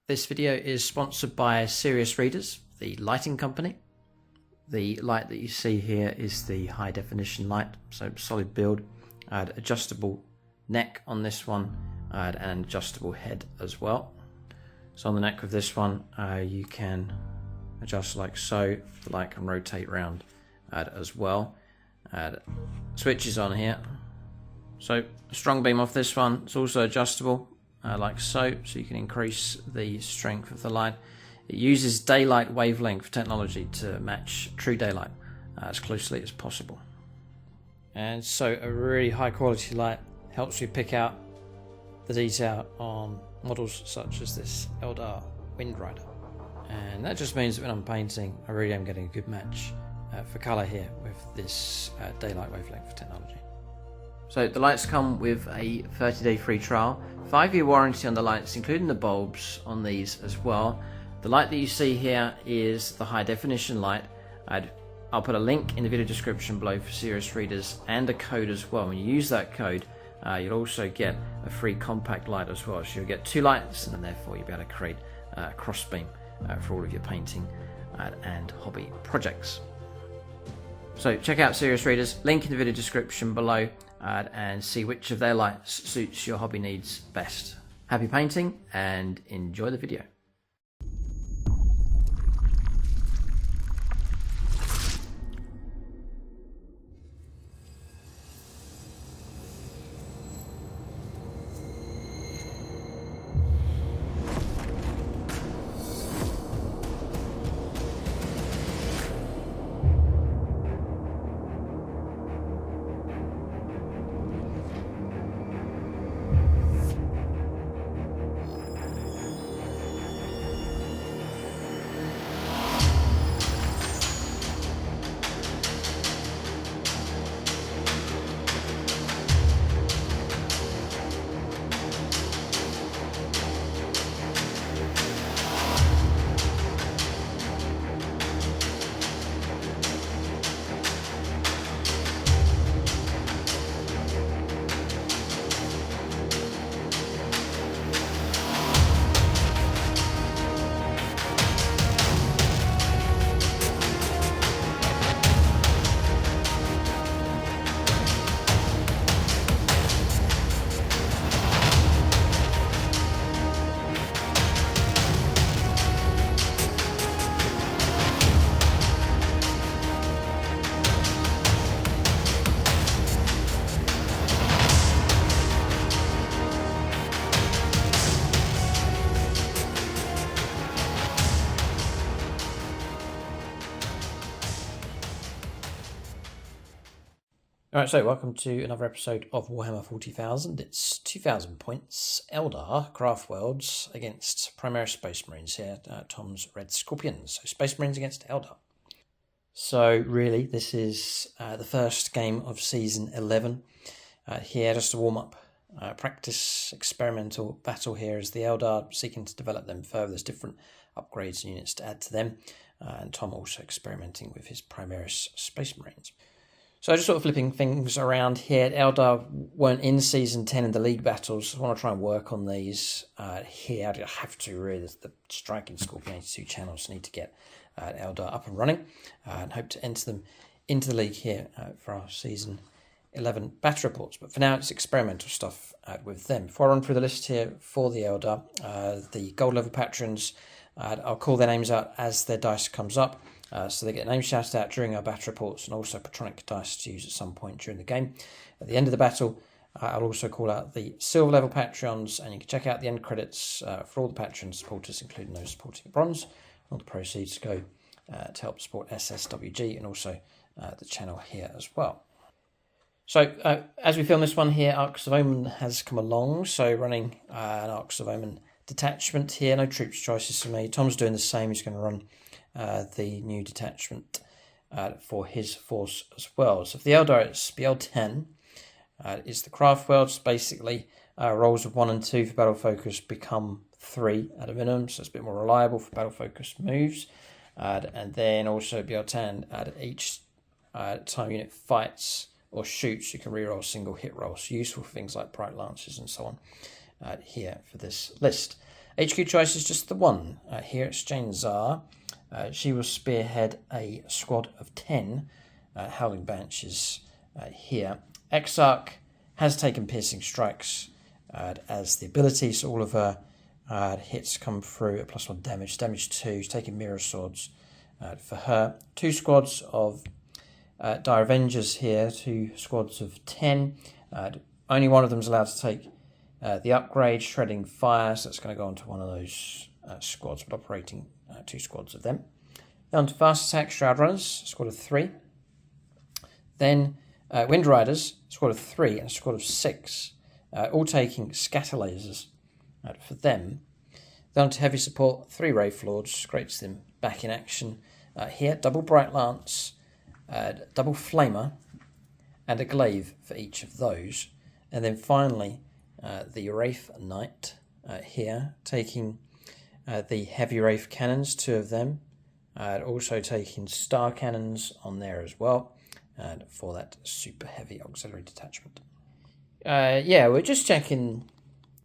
This video is sponsored by Serious Readers, the lighting company. The light that you see here is the high definition light, so solid build. I had adjustable neck on this one, I had an adjustable head as well. So on the neck of this one, you can adjust like so. The light can rotate around as well. Switches on here. So a strong beam off this one. It's also adjustable like so you can increase the strength of the light. It uses daylight wavelength technology to match true daylight as closely as possible. And so a really high quality light helps you pick out the detail on models such as this Eldar Wind Rider. And that just means that when I'm painting, I really am getting a good match for colour here with this daylight wavelength technology. So the lights come with a 30-day free trial, 5-year warranty on the lights, including the bulbs on these as well. The light that you see here is the high definition light. I'll put a link in the video description below for Serious Readers and a code as well. When you use that code, you'll also get a free compact light as well. So you'll get 2 lights, and therefore you'll be able to create a cross beam for all of your painting and hobby projects. So check out Serious Readers, link in the video description below, and see which of their lights suits your hobby needs best. Happy painting and enjoy the video. Alright, so welcome to another episode of Warhammer 40,000. It's 2000 points Eldar Craftworlds against Primaris Space Marines here, Tom's Red Scorpions. So Space Marines against Eldar. So really, this is the first game of Season 11. Here, just a warm-up, practice, experimental battle here as the Eldar seeking to develop them further. There's different upgrades and units to add to them. And Tom also experimenting with his Primaris Space Marines. So just sort of flipping things around here. Eldar weren't in Season 10 in the League battles. I want to try and work on these here. I have to really. The Striking Scorpion 82 channels need to get Eldar up and running and hope to enter them into the League here for our Season 11 battle reports. But for now, it's experimental stuff with them. Before I run through the list here for the Eldar, the gold level patrons, I'll call their names out as their dice comes up. So they get names shouted out during our battle reports and also patronic dice to use at some point during the game. At the end of the battle, I'll also call out the silver level patrons, and you can check out the end credits for all the patron supporters, including those supporting bronze. All the proceeds go to help support SSWG and also the channel here as well. So as we film this one here, Arcs of Omen has come along, so running an Arcs of Omen detachment here. No troops choices for me. Tom's doing the same. He's going to run the new detachment for his force as well. So for the Eldar, it's BL10. It's the Craftworlds. Basically, rolls of 1 and 2 for battle focus become 3 at a minimum, so it's a bit more reliable for battle focus moves. And then also BL10 at each time unit fights or shoots, you can reroll single hit rolls. So useful for things like Bright Lances and so on here for this list. HQ choice is just the one. Here it's Jane Czar. She will spearhead a squad of 10 Howling Banshees here. Exarch has taken piercing strikes as the ability, so all of her hits come through at +1 damage. Damage 2, she's taking mirror swords for her. 2 squads of Dire Avengers here, 2 squads of 10. Only one of them is allowed to take the upgrade, Shredding Fire, so that's going to go onto one of those squads, but operating 2 squads of them. Then on to Fast Attack, Shroud Runners, squad of 3. Then Wind Riders, squad of 3 and a squad of 6, all taking Scatter Lasers for them. Then on to Heavy Support, 3 Wraith Lords, creates them back in action here. Double Bright Lance, double Flamer, and a Glaive for each of those. And then finally, the Wraith Knight here, taking the Heavy Wraith Cannons, 2 of them, also taking Star Cannons on there as well, and for that super heavy auxiliary detachment. Yeah, we're just checking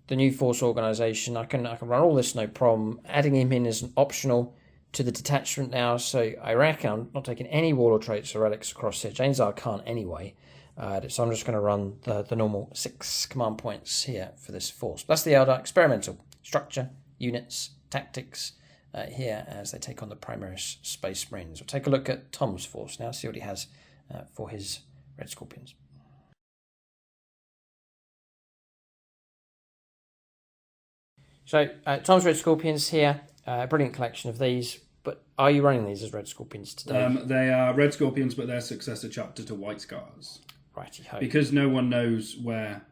the new force organisation. I can run all this no problem. Adding him in is an optional to the detachment now, so I reckon I'm not taking any warlord traits or relics across here. Jane Czar can't anyway, so I'm just going to run the normal 6 command points here for this force. That's the Eldar experimental structure, units, tactics here as they take on the Primaris Space Marines. We'll take a look at Tom's force now, see what he has for his Red Scorpions. So Tom's Red Scorpions here, brilliant collection of these, but are you running these as Red Scorpions today? They are Red Scorpions, but they're successor chapter to White Scars. Righty-ho. Because no one knows where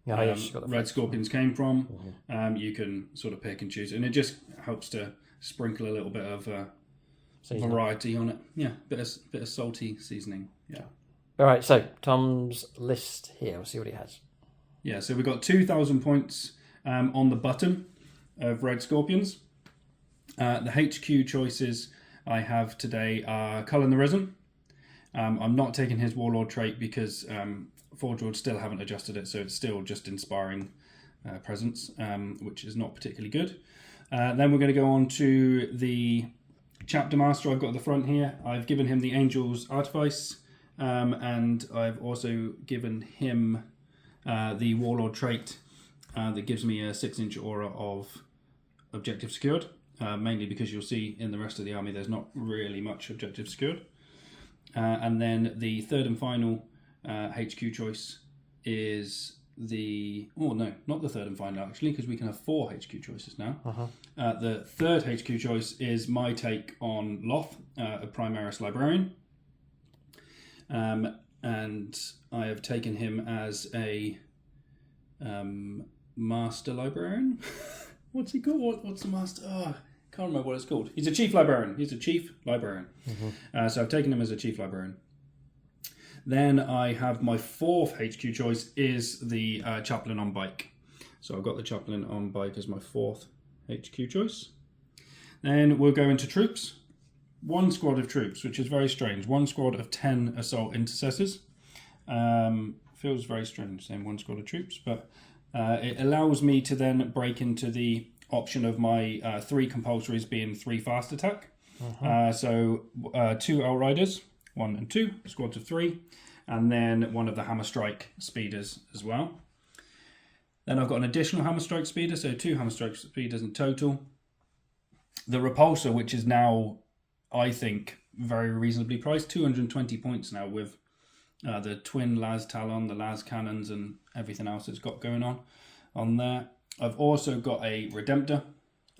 yes, Red Scorpions came from, you can sort of pick and choose, and it just helps to sprinkle a little bit of variety on it. Yeah, bit of salty seasoning. Yeah. All right, so Tom's list here. We'll see what he has. Yeah, so we've got 2,000 points on the button of Red Scorpions. The HQ choices I have today are Cullen the Risen. I'm not taking his Warlord trait because Forge World still haven't adjusted it, so it's still just Inspiring Presence, which is not particularly good. Then we're going to go on to the Chapter Master I've got at the front here. I've given him the Angel's Artifice, and I've also given him the Warlord trait that gives me a 6-inch aura of objective secured, mainly because you'll see in the rest of the army there's not really much objective secured. And then the third and final HQ choice is the... Oh, no, not the third and final, actually, because we can have 4 HQ choices now. The third HQ choice is my take on Loth, a Primaris Librarian. And I have taken him as a Master Librarian. What's he called? What's the Master? Oh, can't remember what it's called. He's a Chief Librarian. So I've taken him as a Chief Librarian. Then I have my 4th HQ choice is the Chaplain on Bike. So I've got the Chaplain on Bike as my 4th HQ choice. Then we'll go into troops. 1 squad of troops, which is very strange. 1 squad of 10 Assault Intercessors. Feels very strange saying 1 squad of troops, but it allows me to then break into the option of my 3 compulsories being 3 fast attack. So 2 Outriders, 1 and 2, squads of 3, and then 1 of the Hammer Strike speeders as well. Then I've got an additional Hammer Strike speeder, so 2 Hammer Strike speeders in total. The Repulsor, which is now, I think, very reasonably priced, 220 points now with the twin Las Talon, the Las Cannons, and everything else it's got going on there. I've also got a Redemptor.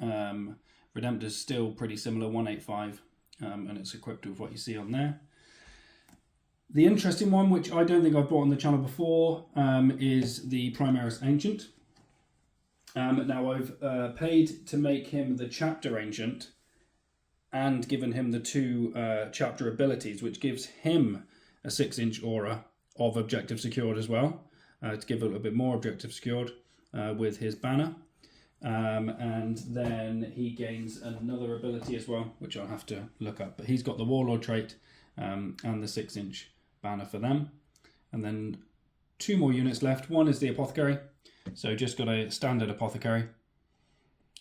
Redemptor's still pretty similar, 185, and it's equipped with what you see on there. The interesting one, which I don't think I've brought on the channel before, is the Primaris Ancient. Now I've paid to make him the Chapter Ancient and given him the 2 Chapter abilities, which gives him a 6-inch aura of objective secured as well, to give a little bit more objective secured with his banner. And then he gains another ability as well, which I'll have to look up. But he's got the Warlord trait and the 6-inch banner for them. And then 2 more units left. One is the Apothecary. So just got a standard Apothecary.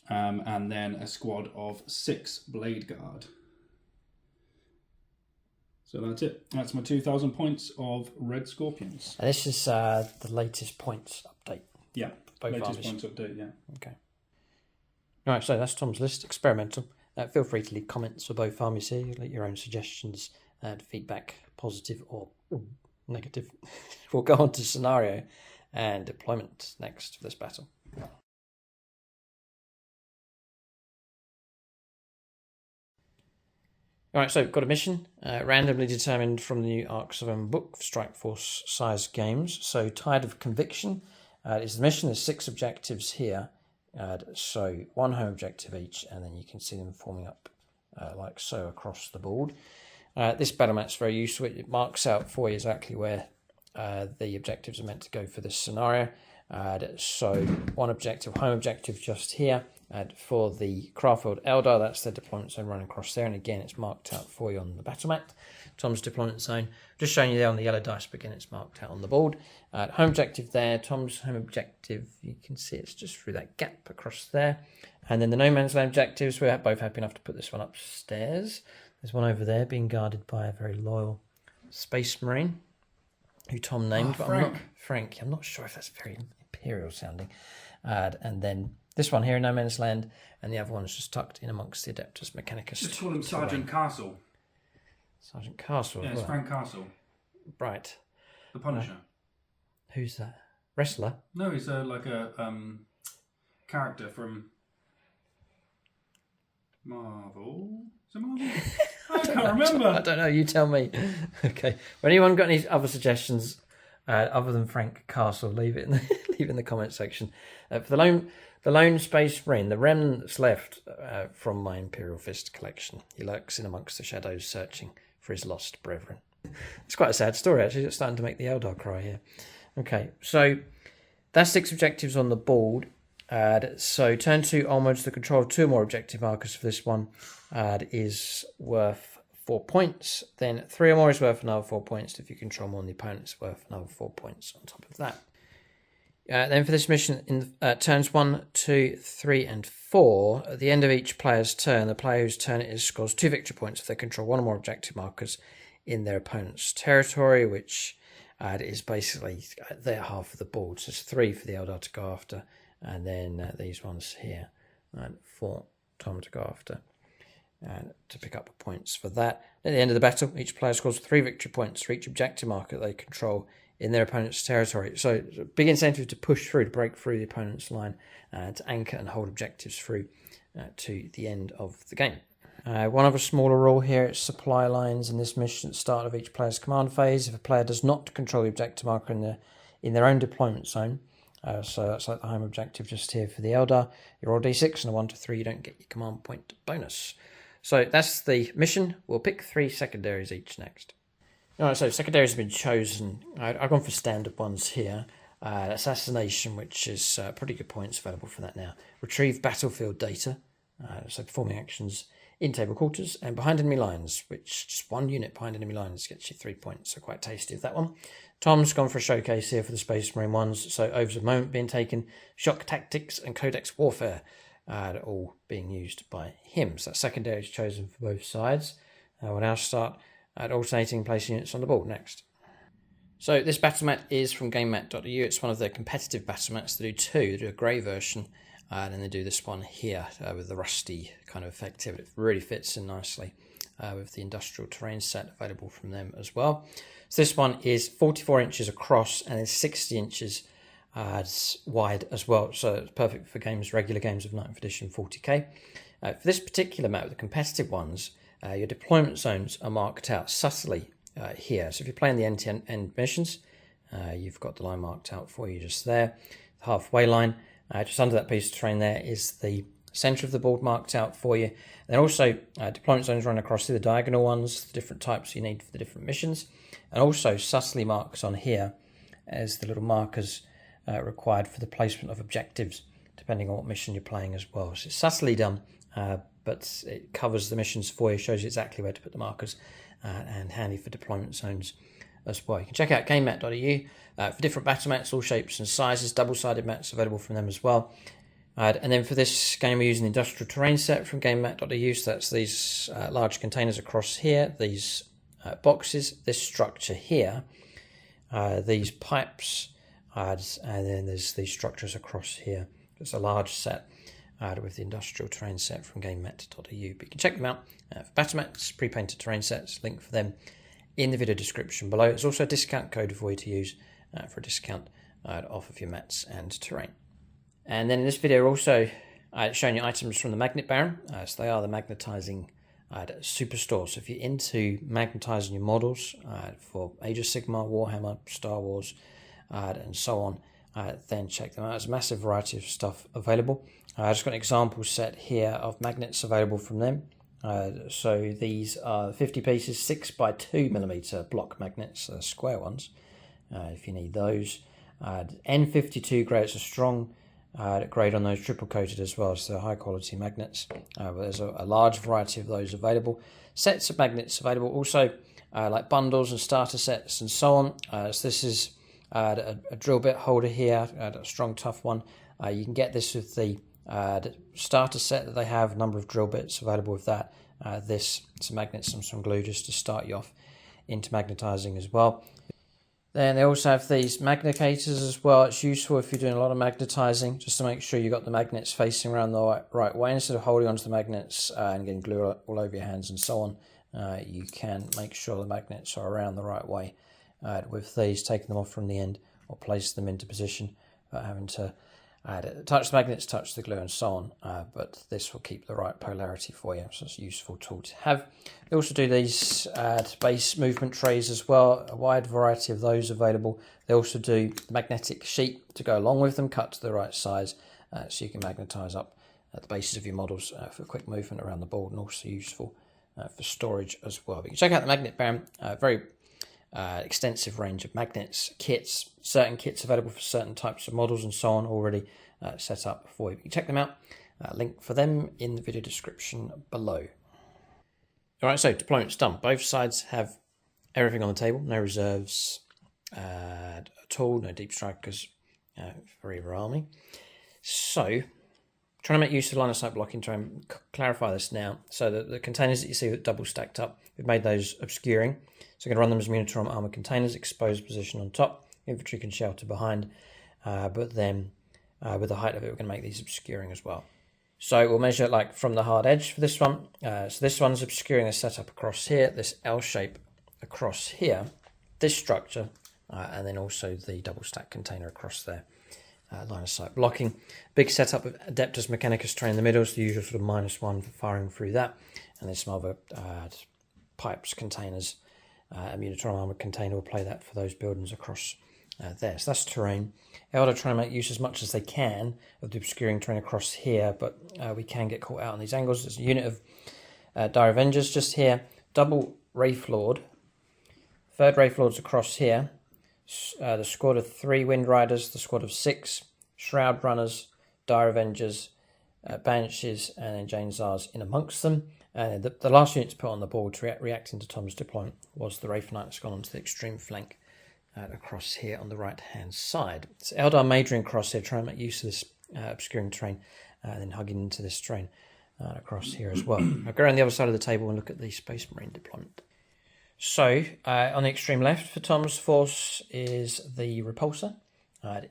and then a squad of 6 Blade Guard. So that's it. That's my 2,000 points of Red Scorpions. And this is the latest points update. Yeah, both latest armies. points update, yeah. Okay. All right, so that's Tom's list, experimental. Feel free to leave comments for both armies here. You let your own suggestions and feedback, positive or negative. We'll go on to scenario and deployment next for this battle. All right, so we've got a mission, randomly determined from the new Arcs of Em book for Strike Force size games. So Tide of Conviction is the mission. There's 6 objectives here. So 1 home objective each, and then you can see them forming up like so across the board. This battle map's very useful. It marks out for you exactly where the objectives are meant to go for this scenario. So 1 objective, home objective just here. For the Craftworld Eldar, that's their deployment zone running across there. And again, it's marked out for you on the battle map. Tom's deployment zone, just showing you there on the yellow dice, but again, it's marked out on the board. Home objective there, Tom's home objective, you can see it's just through that gap across there. And then the no man's land objectives, we're both happy enough to put this one upstairs. There's one over there being guarded by a very loyal Space Marine, who Tom named, but Frank. I'm not sure if that's very imperial sounding. And then this one here in no man's land, and the other one's just tucked in amongst the Adeptus Mechanicus. Just call him Sergeant Castle. Sergeant Castle. Yeah, it's Frank Castle. Right. The Punisher. Who's that? Wrestler? No, he's like a character from Marvel. Is it Marvel? I can't remember. I don't know. You tell me. Okay. Well, anyone got any other suggestions other than Frank Castle? Leave it in the comment section. For the lone Space Marine, the remnant that's left from my Imperial Fist collection. He lurks in amongst the shadows, searching for his lost brethren. It's quite a sad story, actually. It's starting to make the Eldar cry here. Okay, so that's 6 objectives on the board. So turn 2 onwards, the control of 2 more objective markers for this one is worth 4 points. Then 3 or more is worth another 4 points. If you control more than the opponent, it's worth another 4 points on top of that. Then for this mission, in turns 1, 2, 3, and 4, at the end of each player's turn, the player whose turn it is scores 2 victory points if they control 1 or more objective markers in their opponent's territory, which is basically their half of the board. So it's 3 for the Eldar to go after, and then these ones here, and 4 Tom to go after, and to pick up points for that. At the end of the battle, each player scores 3 victory points for each objective marker they control in their opponent's territory. So it's a big incentive to push through, to break through the opponent's line, to anchor and hold objectives through to the end of the game. One other smaller rule here, it's supply lines in this mission at the start of each player's command phase. If a player does not control the objective marker in their own deployment zone, so that's like the home objective just here for the Eldar, you roll d6 and a 1 to 3, you don't get your command point bonus. So that's the mission. We'll pick 3 secondaries each next. Alright, so secondaries have been chosen. I've gone for standard ones here. Assassination, which is pretty good points available for that now. Retrieve battlefield data, so performing actions in table quarters, and behind enemy lines, which just 1 unit behind enemy lines gets you 3 points, so quite tasty of that one. Tom's gone for a showcase here for the Space Marine ones, so Oaths of Moment being taken, Shock Tactics and Codex Warfare, all being used by him. So that secondary is chosen for both sides. We'll now start at alternating place units on the board next. So this battle mat is from GameMat.eu. It's one of their competitive battle mats. They do 2. They do a grey version, and then they do this one here with the rusty kind of effect. It really fits in nicely with the industrial terrain set available from them as well. So this one is 44 inches across and then 60 inches wide as well. So it's perfect for regular games of 9th edition 40k. For this particular map, the competitive ones, your deployment zones are marked out subtly here. So if you're playing the end-to-end missions, you've got the line marked out for you just there. The halfway line, just under that piece of terrain there, is the centre of the board marked out for you. Then also deployment zones run across the diagonal ones, the different types you need for the different missions. And also subtly marks on here as the little markers required for the placement of objectives, depending on what mission you're playing as well. So it's subtly done, but it covers the missions for you, shows you exactly where to put the markers, and handy for deployment zones as well. You can check out GameMat.eu for different battle mats, all shapes and sizes, double-sided mats available from them as well. And then for this game, we're using the industrial terrain set from GameMat.eu. So that's these large containers across here, these boxes, this structure here, these pipes, and then there's these structures across here. It's a large set with the industrial terrain set from GameMat.eu. But you can check them out for battle mats, pre-painted terrain sets, link for them in the video description below. There's also a discount code for you to use for a discount off of your mats and terrain. And then in this video, we're also showing you items from the Magnet Baron. So they are the magnetising superstore. So if you're into magnetising your models for Age of Sigmar, Warhammer, Star Wars, and so on, then check them out. There's a massive variety of stuff available. I just got an example set here of magnets available from them. So these are 50 pieces, 6x2mm block magnets, square ones, if you need those. N52 grades are strong. Grade on those, triple coated as well, so high quality magnets. But there's a large variety of those available. Sets of magnets available also, like bundles and starter sets and so on. So this is a drill bit holder here, a strong tough one. You can get this with the starter set that they have, a number of drill bits available with that. Some magnets and some glue just to start you off into magnetising as well. Then they also have these magnetizers as well. It's useful if you're doing a lot of magnetizing, just to make sure you've got the magnets facing around the right way. Instead of holding onto the magnets and getting glue all over your hands and so on, you can make sure the magnets are around the right way with these, taking them off from the end or place them into position without having to touch the magnets, touch the glue and so on. But this will keep the right polarity for you, so it's a useful tool to have. They also do these base movement trays as well, a wide variety of those available. They also do the magnetic sheet to go along with them, cut to the right size, so you can magnetise up at the bases of your models for quick movement around the board, and also useful for storage as well. But you can check out the Magnet Baron, very extensive range of magnets, kits, certain kits available for certain types of models and so on already set up for you. You can check them out, link for them in the video description below. Alright, so deployment's done. Both sides have everything on the table, no reserves at all, no deep strikers for either army. So, trying to make use of line of sight blocking, try and clarify this now. So the containers that you see that double stacked up, we've made those obscuring. So we're going to run them as Minotaur armor containers, exposed position on top. Infantry can shelter behind, but then with the height of it, we're going to make these obscuring as well. So we'll measure like from the hard edge for this one. So this one's obscuring the setup across here, this L shape across here, this structure, and then also the double stack container across there. Line of sight blocking. Big setup of Adeptus Mechanicus terrain in the middle, so the usual sort of -1 for firing through that. And then some other pipes, containers. A Minotaur armor container will play that for those buildings across there. So that's terrain. Eldar trying to make use as much as they can of the obscuring terrain across here, but we can get caught out on these angles. There's a unit of Dire Avengers just here. Double Wraith Lord. Third Wraith Lord's across here. The squad of 3 Wind Riders, the squad of 6 Shroud Runners, Dire Avengers, Banshees, and then Jane Zars in amongst them. And the last unit to put on the board to reacting to Tom's deployment was the Wraith Knight that's gone onto the extreme flank across here on the right hand side. So Eldar majoring across here, trying to make use of this obscuring terrain and then hugging into this terrain across here as well. I'll go around the other side of the table and look at the Space Marine deployment. So, on the extreme left for Tom's force is the Repulsor.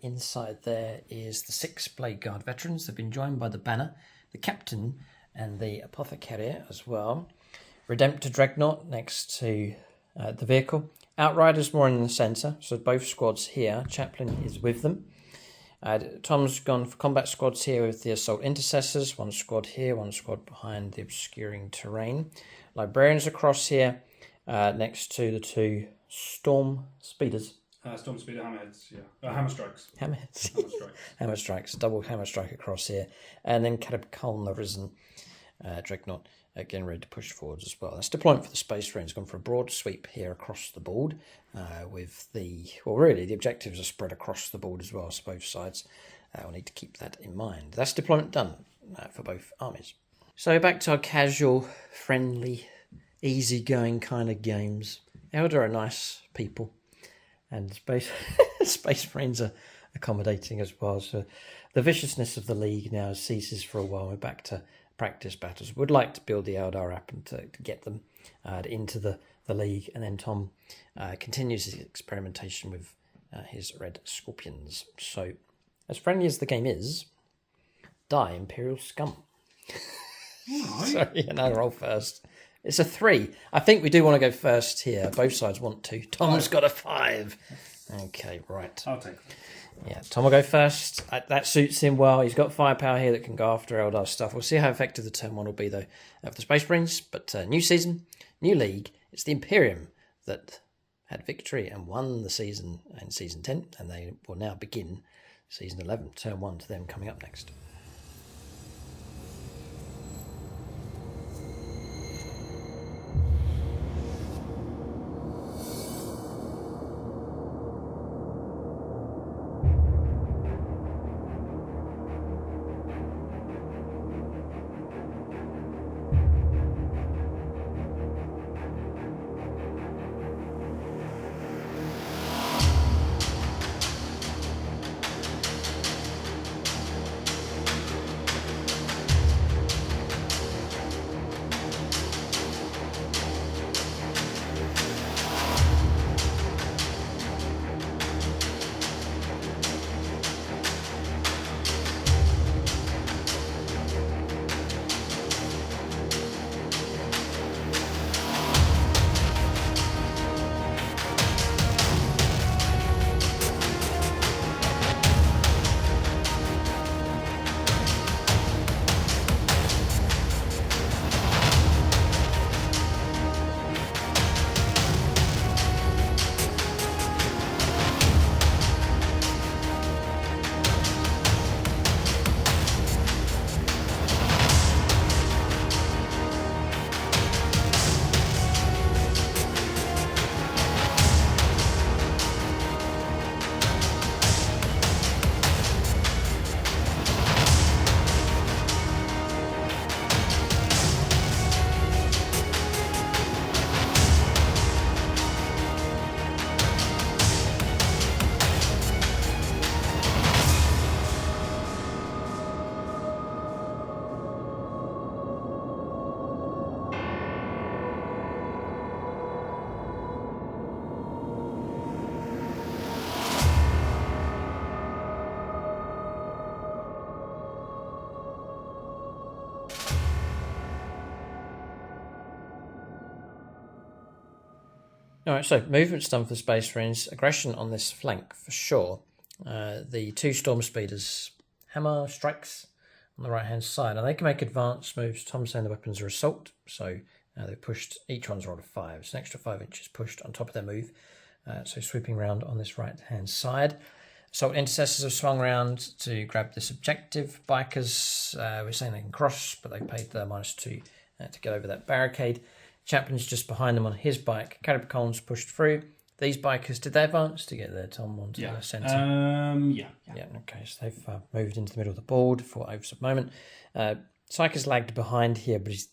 Inside there is the 6 Blade Guard veterans. They've been joined by the Banner, the Captain, and the Apothecary as well. Redemptor Dreadnought next to the vehicle. Outriders more in the centre, so both squads here. Chaplain is with them. Tom's gone for combat squads here with the Assault Intercessors. One squad here, one squad behind the obscuring terrain. Librarians across here. Next to the 2 Storm Speeders. Storm Speeder Hammerheads, yeah. Hammer Strikes. Hammerheads. Hammer Strikes. Hammer Strikes. Double Hammer Strike across here. And then Catacomb the Risen Dreadnought getting ready to push forwards as well. That's deployment for the Space Marines. Gone for a broad sweep here across the board with the... Well, really, the objectives are spread across the board as well, so both sides will need to keep that in mind. That's deployment done for both armies. So back to our casual, friendly, easygoing kind of games. Eldar are nice people, and Space Marines are accommodating as well. So the viciousness of the league now ceases for a while. We're back to practice battles. Would like to build the Eldar app and to get them into the league. And then Tom continues his experimentation with his red scorpions. So as friendly as the game is, die Imperial Scum. Sorry, and I roll first. It's a 3. I think we do want to go first here. Both sides want to. Tom's got a 5. Okay, right. I'll take it. Yeah, Tom will go first. That suits him well. He's got firepower here that can go after Eldar stuff. We'll see how effective the turn 1 will be, though, for the Space Marines. But new season, new league. It's the Imperium that had victory and won the season in Season 10. And they will now begin Season 11. Turn 1 to them coming up next. All right, so movement's done for Space Marines. Aggression on this flank for sure. The 2 Storm Speeders hammer strikes on the right-hand side. And they can make advanced moves. Tom's saying the weapons are assault, so they've pushed, each one's rolled a 5. It's an extra 5 inches pushed on top of their move. So sweeping round on this right-hand side. Assault Intercessors have swung round to grab this objective. Bikers, we're saying they can cross, but they paid the -2 to get over that barricade. Chaplain's just behind them on his bike. Catacombs pushed through. These bikers, did they advance to get there, Tom, onto the centre? Yeah, okay, so they've moved into the middle of the board for Oaths of Moment. Psyker's lagged behind here, but he's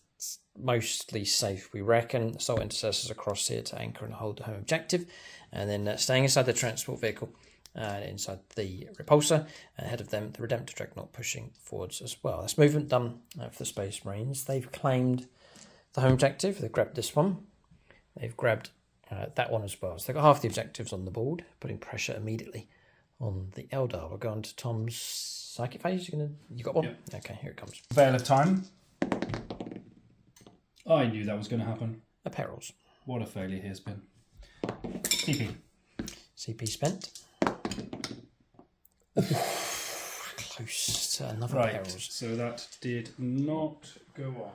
mostly safe, we reckon. Assault Intercessors across here to anchor and hold the home objective. And then staying inside the transport vehicle, inside the repulsor. Ahead of them, the Redemptor Dreadnought pushing forwards as well. That's movement done for the Space Marines. They've claimed the home objective. They've grabbed this one. They've grabbed that one as well. So they've got half the objectives on the board, putting pressure immediately on the Eldar. We'll go on to Tom's psychic phase. You got one? Yep. Okay, here it comes. Veil of Time. I knew that was going to happen. A Perils. What a failure he has been. CP. CP spent. Close to another Perils. So that did not go off.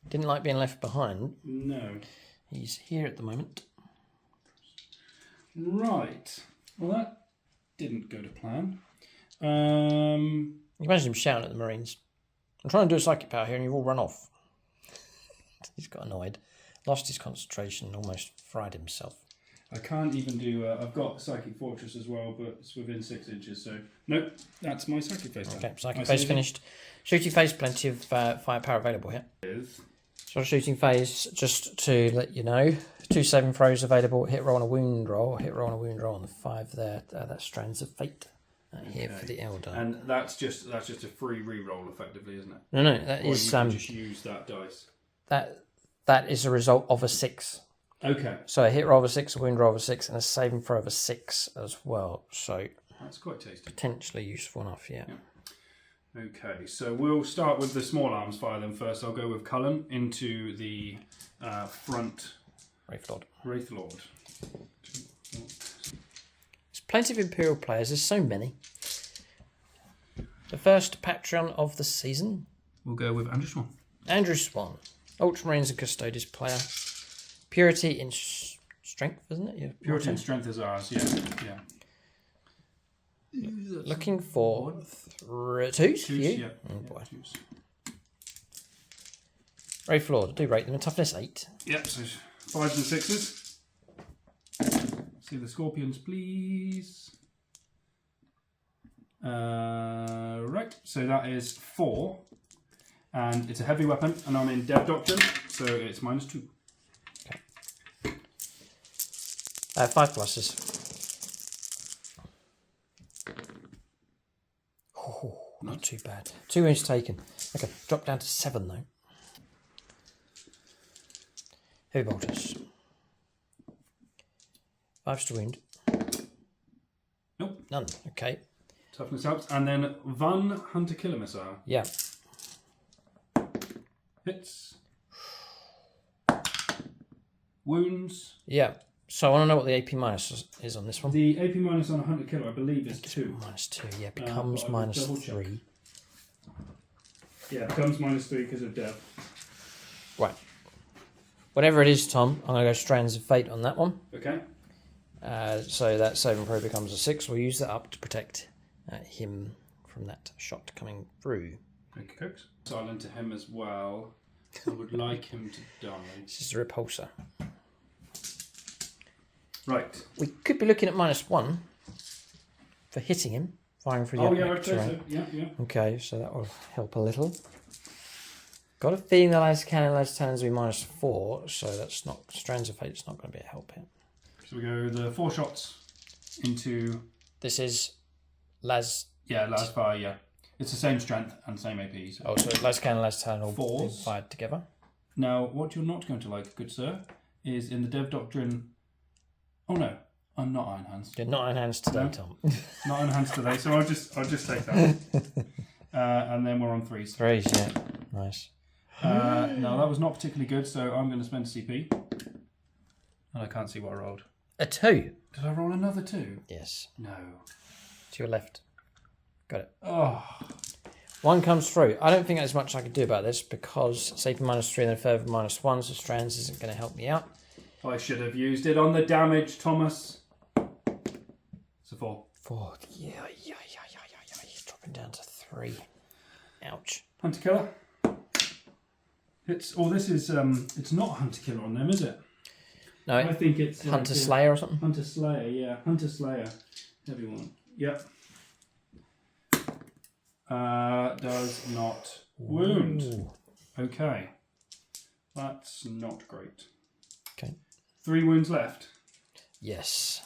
Didn't like being left behind. No. He's here at the moment. Right. Well, that didn't go to plan. You imagine him shouting at the Marines. I'm trying to do a psychic power here and you've all run off. He's got annoyed. Lost his concentration and almost fried himself. I can't even do... I've got Psychic Fortress as well, but it's within 6 inches, so... Nope, that's my Psychic Phase. Okay, Psychic Phase finished. Shooting Phase, plenty of firepower available here. So Shooting Phase, just to let you know, 2 saving throws available. Hit roll on a wound roll. Hit roll on a wound roll on the 5 there. That's Strands of Fate. here for the Eldar. And that's just a free re-roll, effectively, isn't it? No, that or is you can just use that dice. That is a result of a 6. Okay. So a hit roll of a 6, a wound roll of a 6, and a saving throw of a 6 as well. So that's quite tasty. Potentially useful enough, yeah. Okay, so we'll start with the small arms fire then first. I'll go with Cullen into the front Wraith Lord. There's plenty of Imperial players. There's so many. The first Patreon of the season. We'll go with Andrew Swan. Andrew Swan. Ultramarines and Custodes player. Purity in strength, isn't it? Yeah, Purity in strength is ours, yeah. Looking for twos for you? Yeah. Oh boy. Twos. Wraith Lord, I do rate them. A toughness 8. Yep, so 5s and 6s. See the Scorpions, please. Right, so that is 4. And it's a heavy weapon, and I'm in Dev Doctrine, so it's -2. Okay. 5 pluses. Oh, not too bad. 2 wounds taken. Okay, drop down to 7 though. Heavy bolters. 5 to wound. Nope. None. Okay. Toughness helps. And then Van Hunter Killer Missile. Yeah. Hits. Wounds. Yeah. So I want to know what the AP minus is on this one. The AP minus on a Hunter Killer, I believe, is 2. -2. Yeah, becomes -3. Yeah, it becomes -3 because of Dev. Right. Whatever it is, Tom, I'm going to go Strands of Fate on that one. Okay. So that saving throw becomes a 6. We'll use that up to protect him from that shot coming through. Okay, cooks. Silent to him as well. I would like him to die. This is a repulsor. Right. We could be looking at -1 for hitting him, firing through the I'd say so. Yeah. Okay, so that will help a little. Got a feeling the laser cannon, laser cannons will be -4, so that's not Strands of Fate. It's not going to be a help here. So we go the 4 shots into. This is las. Yeah, last fire. Yeah, it's the same strength and same AP. So. Oh, so laser cannon, laser cannon all 4s fired together. Now, what you're not going to like, good sir, is in the Dev Doctrine. Oh no, I'm not Iron Hands. You're not Iron Hands today, No. Tom. Not Iron Hands today, so I'll just take that. And then we're on 3s. 3s, yeah, nice. Now that was not particularly good, so I'm going to spend CP. And I can't see what I rolled. A 2. Did I roll another 2? Yes. No. To your left. Got it. Oh. 1 comes through. I don't think there's much I can do about this because save for -3 and then a further -1, so Strands isn't going to help me out. I should have used it on the damage, Thomas. It's a 4. 4. Yeah. He's dropping down to 3. Ouch. Hunter Killer. It's. Oh, this is. It's not Hunter Killer on them, is it? No. I think it's Hunter Slayer or something. Hunter Slayer, yeah. Hunter Slayer. Heavy one. Yep. Does not wound. Ooh. Okay. That's not great. Okay. 3 wounds left. Yes.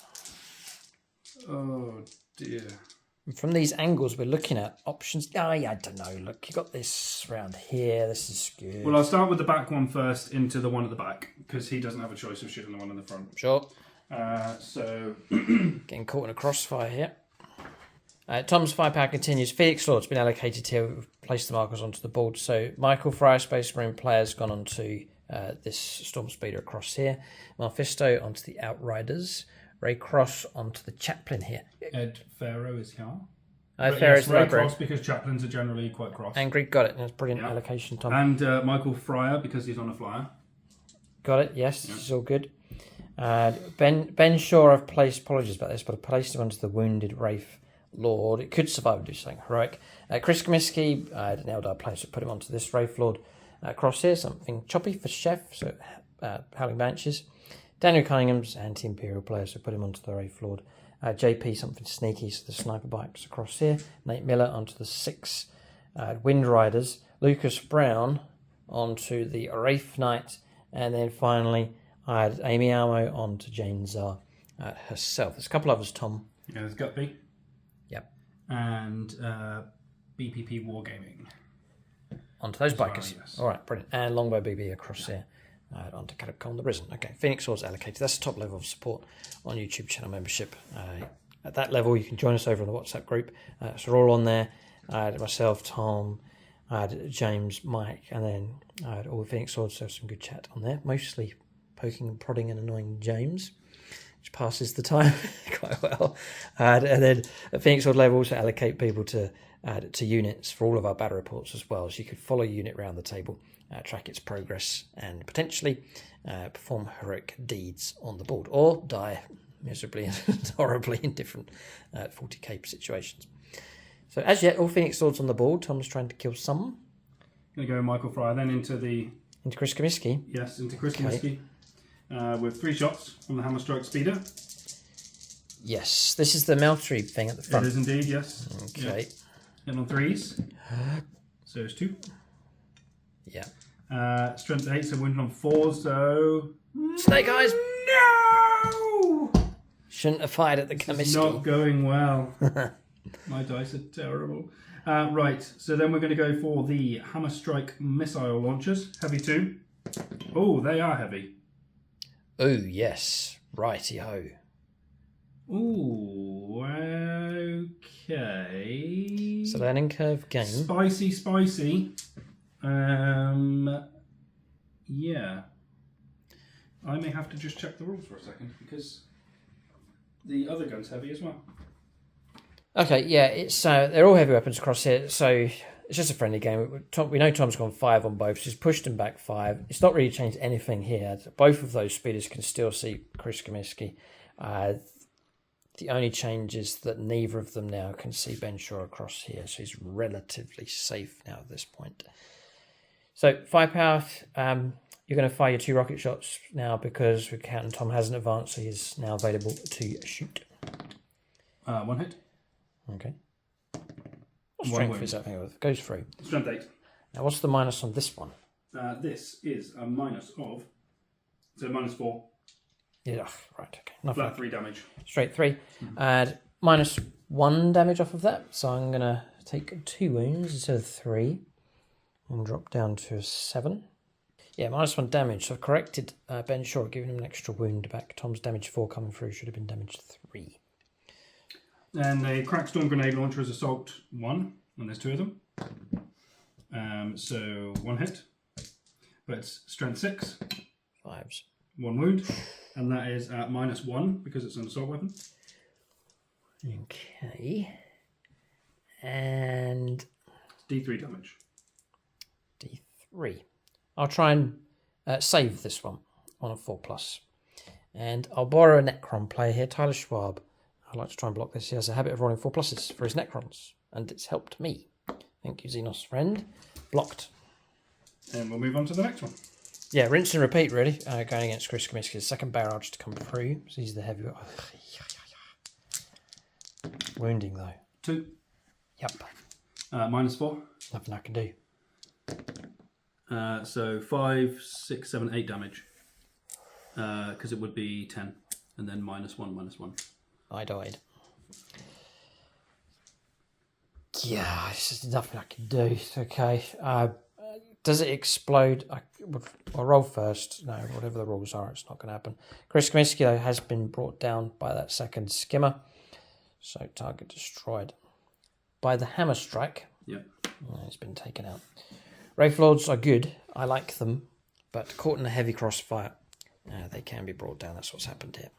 Oh dear. And from these angles, we're looking at options. I don't know. Look, you got this around here. This is good. Well, I'll start with the back one first into the one at the back because he doesn't have a choice of shooting the one in the front. Sure. So Getting caught in a crossfire here. Tom's firepower continues. Felix Lord's been allocated here. We've placed the markers onto the board. So Michael Fryer, Space Marine player's gone on to this Storm Speeder across here. Mephisto onto the Outriders. Ray Cross onto the Chaplain here. Ed Farrow is here. Farrow's the Ray library. Cross because chaplains are generally quite cross. Angry, got it. That's brilliant Yeah. allocation, Tom. And Michael Fryer because he's on a flyer. Got it, yes, This is all good. Ben Shaw, I've placed, apologies about this, but I placed him onto the Wounded Wraith Lord. It could survive and do something heroic. Chris Comiskey, an Eldar player, so put him onto this Wraith Lord. Across here, something choppy for Chef, so Howling Banshees. Daniel Cunningham's anti-Imperial player, so put him onto the Wraith Lord. JP, something sneaky, so the Sniper Bikes across here. Nate Miller onto the 6 Wind Riders. Lucas Brown onto the Wraith Knight. And then finally, I had Amy Almo onto Jane Czar herself. There's a couple others, Tom. Yeah, there's Gutby. Yep. and BPP Wargaming. Onto those bikers. Well, yes. All right, brilliant. And Longbow BB across here. Onto Catacomb the Risen. Okay, Phoenix Swords allocated. That's the top level of support on YouTube channel membership. At that level, you can join us over on the WhatsApp group. So we're all on there. Myself, Tom, James, Mike, and then all the Phoenix Swords. So some good chat on there. Mostly poking and prodding and annoying James, which passes the time quite well. And then at Phoenix Sword level, also allocate people to units for all of our battle reports as well. So you could follow a unit around the table, track its progress, and potentially perform heroic deeds on the board, or die miserably and horribly in different 40k situations. So as yet, all Phoenix Swords on the board. Tom's trying to kill some. Going to go Michael Fryer, then into Chris Comiskey. Yes, into Chris Comiskey. With 3 shots from the Hammer Strike Speeder. Yes, this is the Meltry thing at the front. It is indeed, yes. Okay. Yep. And on 3s. So it's 2. Yeah. Strength 8, so wounded on 4s, so... Snake Eyes! No! Shouldn't have fired at the It's Comiskey. not going well. My dice are terrible. Right, so then we're going to go for the Hammer Strike missile launchers. Heavy 2. Oh, they are heavy. Oh, yes. Righty-ho. Ooh, okay. It's a learning curve game. Spicy. Yeah. I may have to just check the rules for a second, because the other gun's heavy as well. Okay, yeah, it's they're all heavy weapons across here, so it's just a friendly game. We know Tom's gone 5 on both, so he's pushed him back 5. It's not really changed anything here. Both of those speeders can still see Chris Comiskey. The only change is that neither of them now can see Ben Shaw across here, so he's relatively safe now at this point. So, firepower, you're going to fire your 2 rocket shots now because Captain Tom hasn't advanced, so he's now available to shoot. 1 hit. Okay. What strength is that thing with? Goes through. Strength 8. Now, what's the minus on this one? This is a minus of... So minus 4. Yeah, right, okay. Nothing. Flat 3 damage. Straight 3. And minus 1 damage off of that. So I'm going to take 2 wounds instead of 3. And drop down to 7. Yeah, minus 1 damage. So I've corrected Ben Shaw, giving him an extra wound back. Tom's damage 4 coming through should have been damage 3. And a Crack Storm Grenade Launcher is Assault 1, and there's 2 of them. So 1 hit. But it's Strength 6. 5s. 1 wound. And that is at minus 1 because it's an assault weapon. Okay. And... D3 damage. D3. I'll try and save this one on a 4+. And I'll borrow a Necron player here, Tyler Schwab. I'd like to try and block this. He has a habit of rolling 4+s for his Necrons, and it's helped me. Thank you, Xenos friend. Blocked. And we'll move on to the next one. Yeah, rinse and repeat, really. Going against Chris Comiskey's second barrage to come through. So he's the heavy... Wounding, though. 2. Yep. Minus 4. Nothing I can do. So 5, 6, 7, 8 damage. Because it would be 10. And then minus 1, minus 1. I died. Yeah, there's just nothing I can do. It's okay. Does it explode? I'll roll first. No, whatever the rules are, it's not going to happen. Chris Comiskey, though, has been brought down by that second skimmer. So target destroyed. By the hammer strike. Yep. It's been taken out. Wraith Lords are good. I like them. But caught in a heavy crossfire, they can be brought down. That's what's happened here.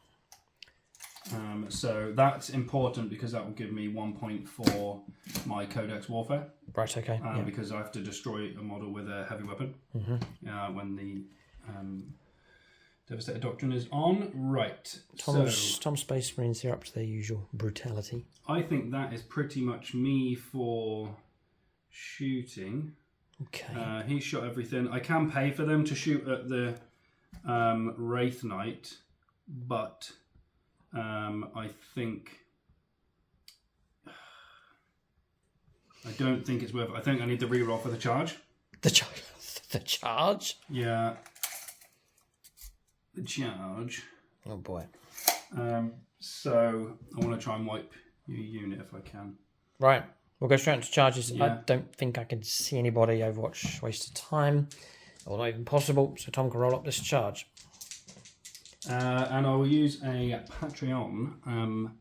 So that's important because that will give me 1 point for my Codex Warfare. Right, okay. Yeah. Because I have to destroy a model with a heavy weapon when the Devastator Doctrine is on. Right. Tom Space Marines are up to their usual brutality. I think that is pretty much me for shooting. Okay. He shot everything. I can pay for them to shoot at the Wraith Knight, but... I don't think it's worth it. I think I need to reroll for the charge. The charge? Yeah. The charge. Oh boy. So I want to try and wipe your unit if I can. Right. We'll go straight into charges. Yeah. I don't think I can see anybody. Overwatch, waste of time. Or not even possible. So Tom can roll up this charge. And I will use a Patreon.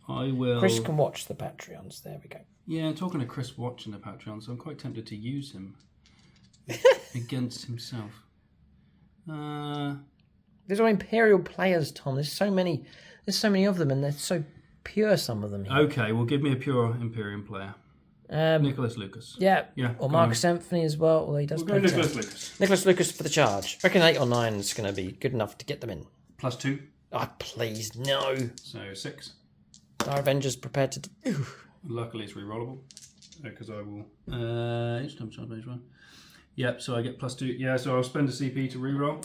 I will... Chris can watch the Patreons. There we go. Yeah, talking to Chris watching the Patreon, so I'm quite tempted to use him against himself. These are Imperial players, Tom. There's so many of them, and they're so pure, some of them. Here. Okay, well, give me a pure Imperium player. Nicholas Lucas. Yeah, or Marcus on. Anthony as well, although he does We'll play go Nicholas Lucas. Nicholas Lucas for the charge. I reckon 8 or 9 is going to be good enough to get them in. +2. Oh, please, no. So 6. Our Avengers prepared to... Luckily, it's rerollable. Because I will... each time charge base 1. Yep, so I get +2. Yeah, so I'll spend a CP to reroll.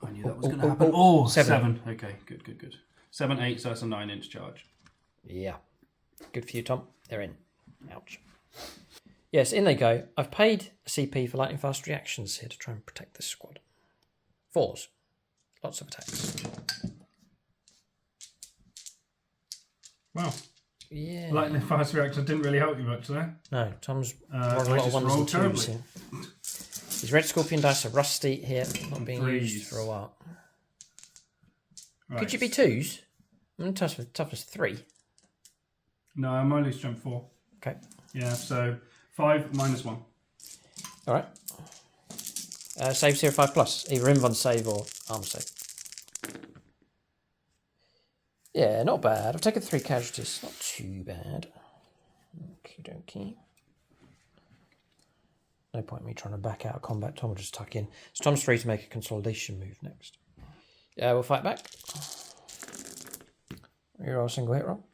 I knew that was going to happen. Oh, 7. Okay, good. 7, 8, so that's a 9-inch charge. Yeah. Good for you, Tom. They're in. Ouch. Yes, in they go. I've paid a CP for lightning fast reactions here to try and protect this squad. 4s. Lots of attacks. Wow. Yeah. Lightning fast reaction didn't really help you much there. No, Tom's rolled a lot of 1s and 2s here. These red scorpion dice are rusty here, not being used for a while. Right. Could you be 2s? I'm toughness 3. No, I'm only strength 4. Okay. Yeah, so 5 minus 1. All right. Saves here 5+, either invuln save or armor save. Yeah, not bad. I've taken 3 casualties. Not too bad. Okie dokie. No point in me trying to back out of combat. Tom will just tuck in. So Tom's free to make a consolidation move next. Yeah, we'll fight back. Reroll a single hit roll.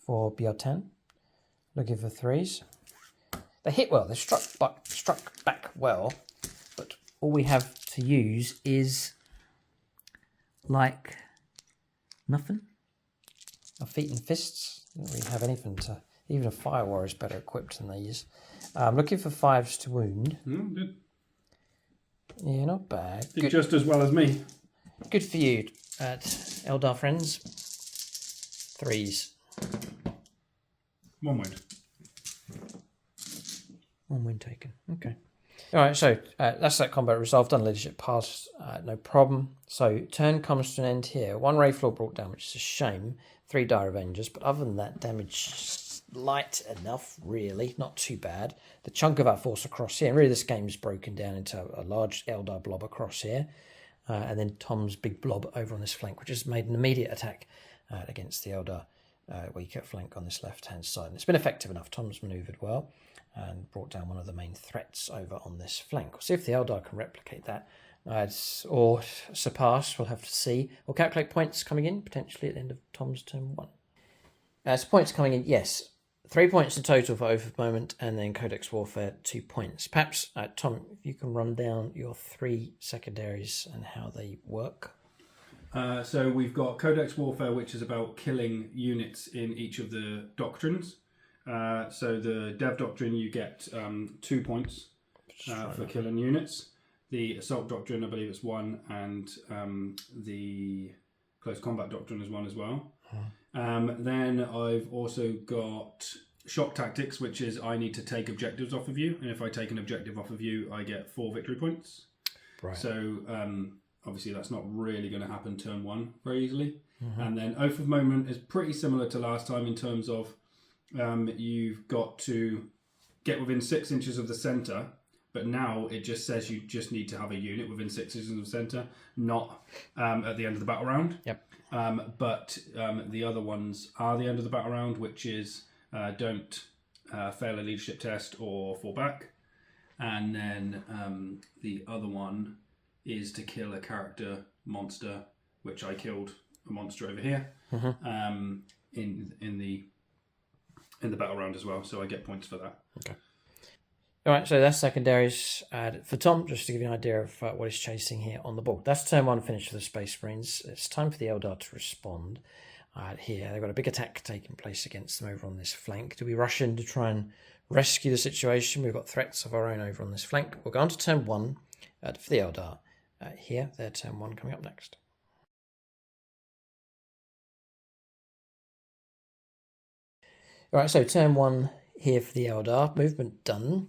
For BR10. Looking for 3s. They hit well. They struck back well. But all we have to use is like nothing. Our feet and fists. Don't really have anything to... Even a fire warrior is better equipped than these. I'm looking for 5s to wound. Good. Yeah, not bad. Did just as well as me. Good for you, Eldar friends. 3s. 1 wound. 1 wound taken. Okay. All right, so that's that combat resolved. Done leadership pass, no problem. So turn comes to an end here. 1 Ray Floor brought down, which is a shame. 3 Dire Avengers, but other than that, damage light enough, really. Not too bad. The chunk of our force across here, and really this game is broken down into a large Eldar blob across here. And then Tom's big blob over on this flank, which has made an immediate attack against the Eldar weaker flank on this left-hand side. And it's been effective enough. Tom's manoeuvred well and brought down one of the main threats over on this flank. We'll see if the Eldar can replicate that or surpass. We'll have to see. We'll calculate points coming in, potentially at the end of Tom's turn 1. So points coming in, yes. 3 points in total for Oath of Moment, and then Codex Warfare 2 points. Perhaps, Tom, if you can run down your 3 secondaries and how they work. So we've got Codex Warfare, which is about killing units in each of the doctrines. So the Dev Doctrine, you get 2 points for killing units. The Assault Doctrine, I believe it's 1, and the Close Combat Doctrine is 1 as well. Then I've also got Shock Tactics, which is I need to take objectives off of you, and if I take an objective off of you, I get 4 victory points. Right. So obviously that's not really going to happen turn 1 very easily. And then Oath of Moment is pretty similar to last time in terms of you've got to get within 6 inches of the centre, but now it just says you just need to have a unit within 6 inches of the centre, not at the end of the battle round. Yep. But the other ones are the end of the battle round, which is don't fail a leadership test or fall back. And then the other one is to kill a character monster, which I killed a monster over here in the battle round as well. So I get points for that. Okay. All right, so that's secondaries. For Tom, just to give you an idea of what he's chasing here on the board. That's turn 1 finish for the Space Marines. It's time for the Eldar to respond. Here, they've got a big attack taking place against them over on this flank. Do we rush in to try and rescue the situation? We've got threats of our own over on this flank. We'll go on to turn 1 for the Eldar. Here, their turn 1 coming up next. All right, so turn 1 here for the Eldar. Movement done.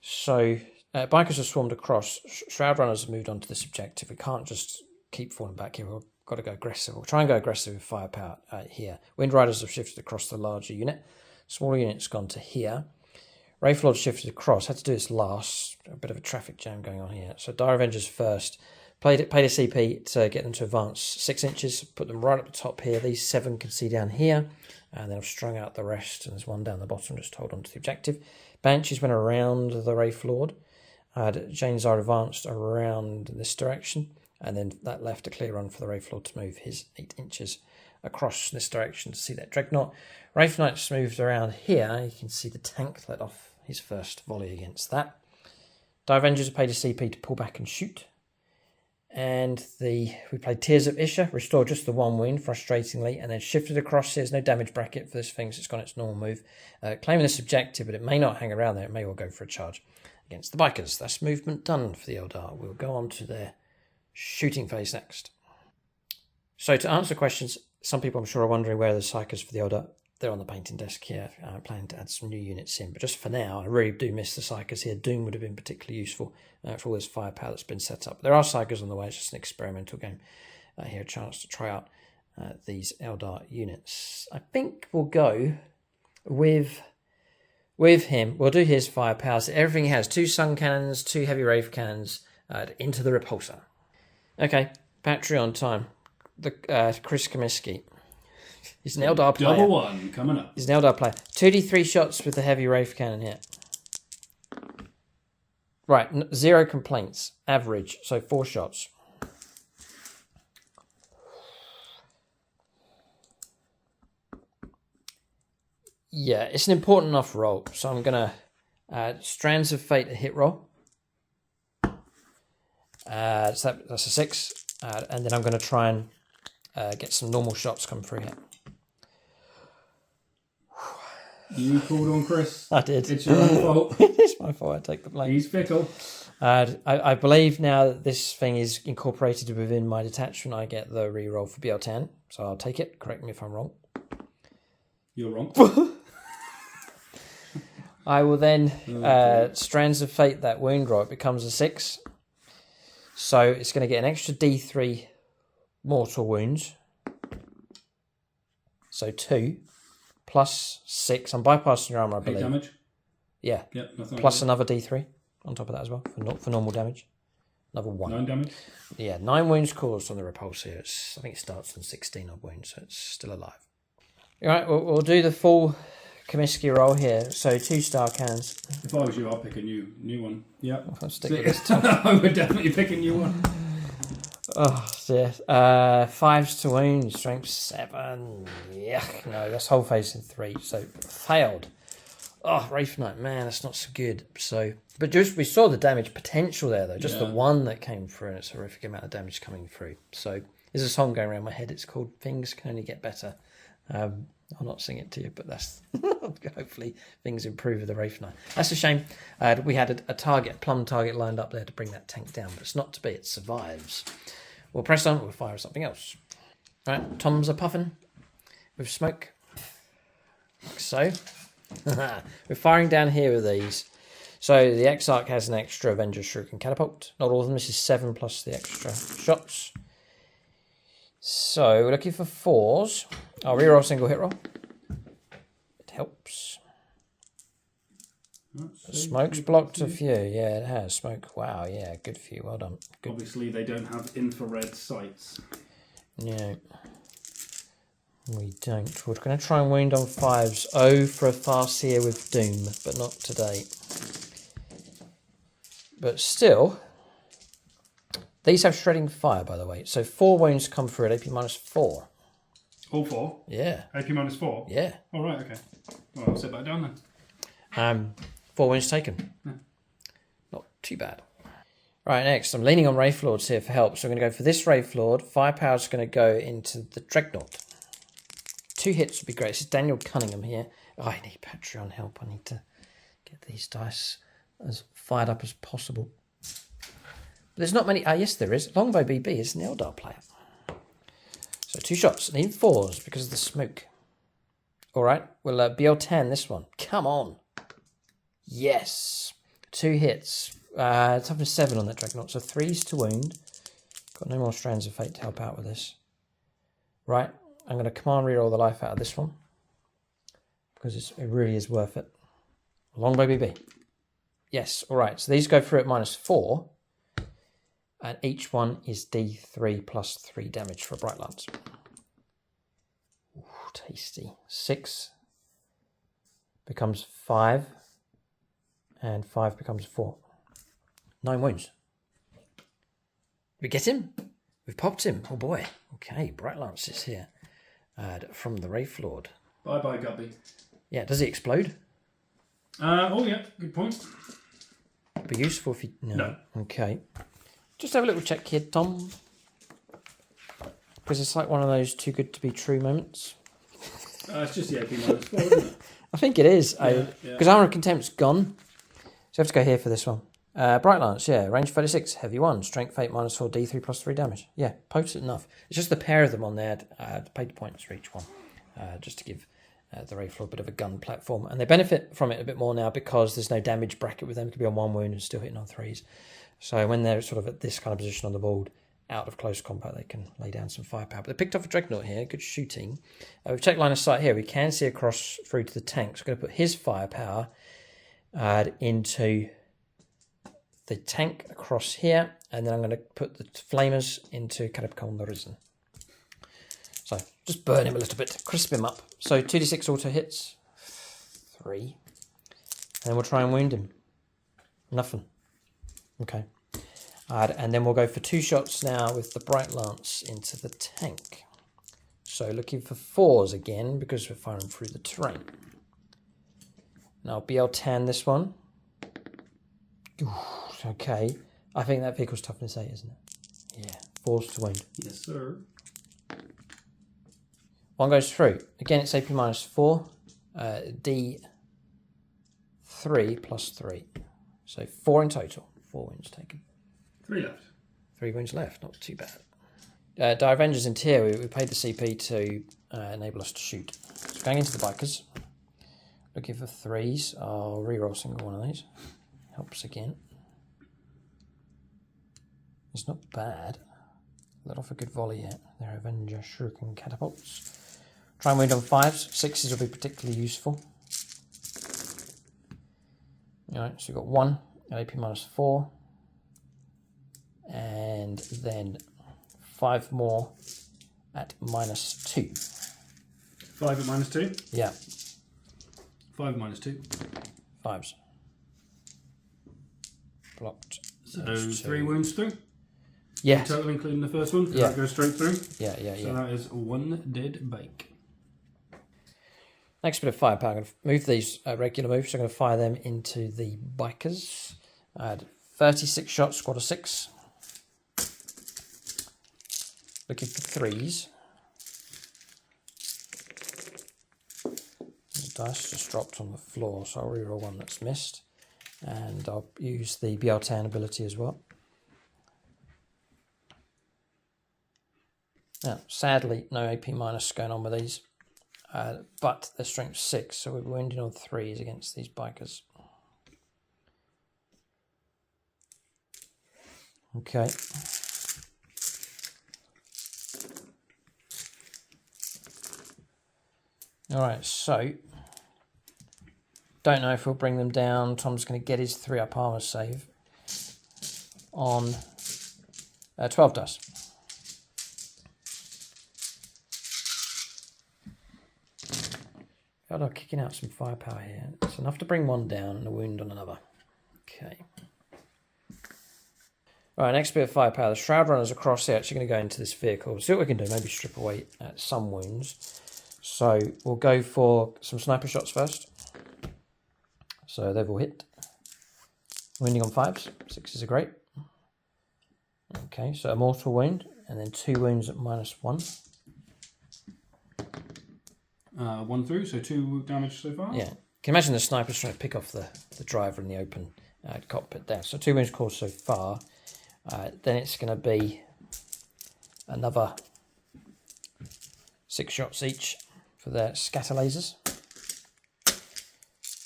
So bikers have swarmed across. Shroud runners have moved on to this objective. We can't just keep falling back here. We've got to go aggressive. We'll try and go aggressive with firepower here. Wind Riders have shifted across the larger unit. Smaller unit's gone to here. Wraith Lord shifted across. Had to do this last. A bit of a traffic jam going on here. So Dire Avengers first. Paid a CP to get them to advance 6 inches. Put them right up the top here. These 7 can see down here. And then I've strung out the rest. And there's one down the bottom. Just hold on to the objective. Banshees went around the Wraith Lord. Janes are advanced around this direction. And then that left a clear run for the Wraith Lord to move his 8 inches across this direction to see that Dreadnought. Wraith Knights moved around here. You can see the tank let off his first volley against that. Dire Avengers paid a CP to pull back and shoot. And we played Tears of Isha, restored just the 1 wound, frustratingly, and then shifted across. There's no damage bracket for this thing, so it's gone its normal move. Claiming this objective, but it may not hang around there. It may well go for a charge against the bikers. That's movement done for the Eldar. We'll go on to their shooting phase next. So to answer questions, some people I'm sure are wondering where are the psychers for the Eldar. They're on the painting desk here. I'm planning to add some new units in, but just for now, I really do miss the psychers here. Doom would have been particularly useful for all this firepower that's been set up. There are psychers on the way. It's just an experimental game here, a chance to try out these Eldar units. I think we'll go with him. We'll do his firepower. So everything he has 2 sun cannons, 2 heavy wraith cannons into the repulsor. Okay, Patreon time. Chris Comiskey. He's an Eldar player. Double 1 coming up. He's an Eldar player. 2d3 shots with the heavy wraith cannon here. Right, 0 complaints. Average, so 4 shots. Yeah, it's an important enough roll, so I'm going to Strands of Fate a hit roll. So that's a 6, and then I'm going to try and get some normal shots come through here. You called on Chris. I did. It's your own fault. It's my fault. I take the blame. He's fickle. I believe now that this thing is incorporated within my detachment, I get the reroll for BL10. So I'll take it. Correct me if I'm wrong. You're wrong. I will then Strands of Fate that wound roll. It becomes a 6. So it's going to get an extra D3 mortal wounds. So 2 plus 6. I'm bypassing your armor, I 8 believe. damage? Yeah. Yep, nothing Plus like another D3 on top of that as well for normal damage. Another 1. 9 damage? Yeah, 9 wounds caused on the repulse here. I think it starts on 16 odd wounds, so it's still alive. All right, we'll do the full Comiskey roll here. So 2 star cannons. If I was you, I'll pick a new one. Yep. I'll stick with this top. I would definitely pick a new one. Oh, dear. 5s to wound, strength 7. Yuck, no, that's whole face in 3. So failed. Oh, Wraith Knight, man, that's not so good. So, but just we saw the damage potential there, though. Just the one that came through, and it's a horrific amount of damage coming through. So there's a song going around my head. It's called "Things Can Only Get Better." I'll not sing it to you, but that's hopefully things improve with the Wraith Knight. That's a shame. We had a plum target lined up there to bring that tank down, but it's not to be. It survives. We'll press on. We'll fire something else. All right, Toms are puffing with smoke, like so. We're firing down here with these. So the Exarch has an extra Avenger Shuriken Catapult. Not all of them. This is 7 plus the extra shots. So we're looking for 4s. I'll reroll single hit roll. It helps. Smoke's blocked a few. Yeah, it has. Smoke. Wow, yeah, good for you. Well done. Good. Obviously, they don't have infrared sights. No. We don't. We're going to try and wound on 5s. Oh, for a farce here with Doom, but not today. But still, these have shredding fire, by the way. So 4 wounds come through at AP -4. All 4? Yeah. AP -4? Yeah. All right, okay. Well, I'll set that down then. 4 wounds taken. Yeah. Not too bad. Right, next, I'm leaning on Wraith Lords here for help. So I'm going to go for this Wraith Lord. Firepower's going to go into the Dreadnought. 2 hits would be great. This is Daniel Cunningham here. Oh, I need Patreon help. I need to get these dice as fired up as possible. But there's not many. Yes, there is. Longbow BB is an Eldar player. So 2 shots. I need 4s because of the smoke. All right, we'll BL10 this one. Come on. Yes. 2 hits. Toughness 7 on that Dreadnought, so 3s to wound. Got no more Strands of Fate to help out with this. Right, I'm going to command reroll the life out of this one. Because it really is worth it. Longbow BB. Yes, all right, so these go through at -4. And each one is D3 plus 3 damage for a Bright Lance. Ooh, tasty. 6 becomes 5. And 5 becomes 4. 9 wounds. We get him? We've popped him. Oh boy. Okay, Bright Lance is here. From the Wraith Lord. Bye-bye, Guppy. Yeah, does he explode? Oh yeah, good point. Be useful if you... No. Okay. Just have a little check here, Tom. Because it's like one of those too good to be true moments. It's just the AP -4, isn't it? I think it is. Yeah, Because Armor of Contempt's gone. So I have to go here for this one. Bright Lance, yeah. Range 36, heavy 1. Strength Fate -4, D3 plus 3 damage. Yeah, potent enough. It's just the pair of them on there. Paid points for each one. Just to give the Wraith Lord a bit of a gun platform. And they benefit from it a bit more now because there's no damage bracket with them. It could be on 1 wound and still hitting on 3s. So when they're sort of at this kind of position on the board, out of close combat, they can lay down some firepower. But they picked off a Dreadnought here, good shooting. We've checked line of sight here. We can see across through to the tank. So we're going to put his firepower into the tank across here. And then I'm going to put the flamers into Catapult the Risen. So just burn him a little bit, crisp him up. So 2d6 auto hits. 3. And then we'll try and wound him. Nothing. Okay. And then we'll go for 2 shots now with the Bright Lance into the tank. So looking for 4s again because we're firing through the terrain. Now BL10 this one. Ooh, okay. I think that vehicle's toughness 8, isn't it? Yeah. 4s to wound. Yes, sir. 1 goes through. Again, it's AP -4. D3 plus 3. So 4 in total. 4 wounds taken. 3 left. 3 wounds left, not too bad. Die Avengers in tier, we paid the CP to enable us to shoot. So going into the bikers, looking for 3s. I'll reroll single one of these. Helps again. It's not bad. Let off a good volley here. They're Avenger Shuriken Catapults. Try and wound on 5s. 6s will be particularly useful. Alright, so we've got 1 at AP -4. And then 5 more at -2. 5 at -2? Yeah. 5 at -2. 5s. Blocked. So 3 wounds through? Yes. Total including the first one? Yeah. That goes straight through? Yeah. So that is 1 dead bike. Next bit of firepower. I'm going to move these regular moves. So I'm going to fire them into the bikers. 36 shots, squad of 6. Looking for 3s. The dice just dropped on the floor, so I'll reroll one that's missed. And I'll use the BL10 ability as well. Now, sadly, no AP minus going on with these. But they're strength 6, so we're wounding on 3s against these bikers. Okay. Alright, so don't know if we'll bring them down. Tom's going to get his 3-up armor save on 12 dice. God, I'm kicking out some firepower here. It's enough to bring one down and a wound on another. Okay. Right, next bit of firepower. The Shroud Runners across here actually going to go into this vehicle. See what we can do. Maybe strip away some wounds. So we'll go for some sniper shots first. So they've all hit. Wounding on 5s. 6s are great. Okay, so a mortal wound. And then 2 wounds at -1. 1 through, so 2 damage so far. Yeah. You can imagine the sniper's trying to pick off the driver in the open cockpit there. So 2 wounds caused so far. Then it's going to be another 6 shots each for their scatter lasers.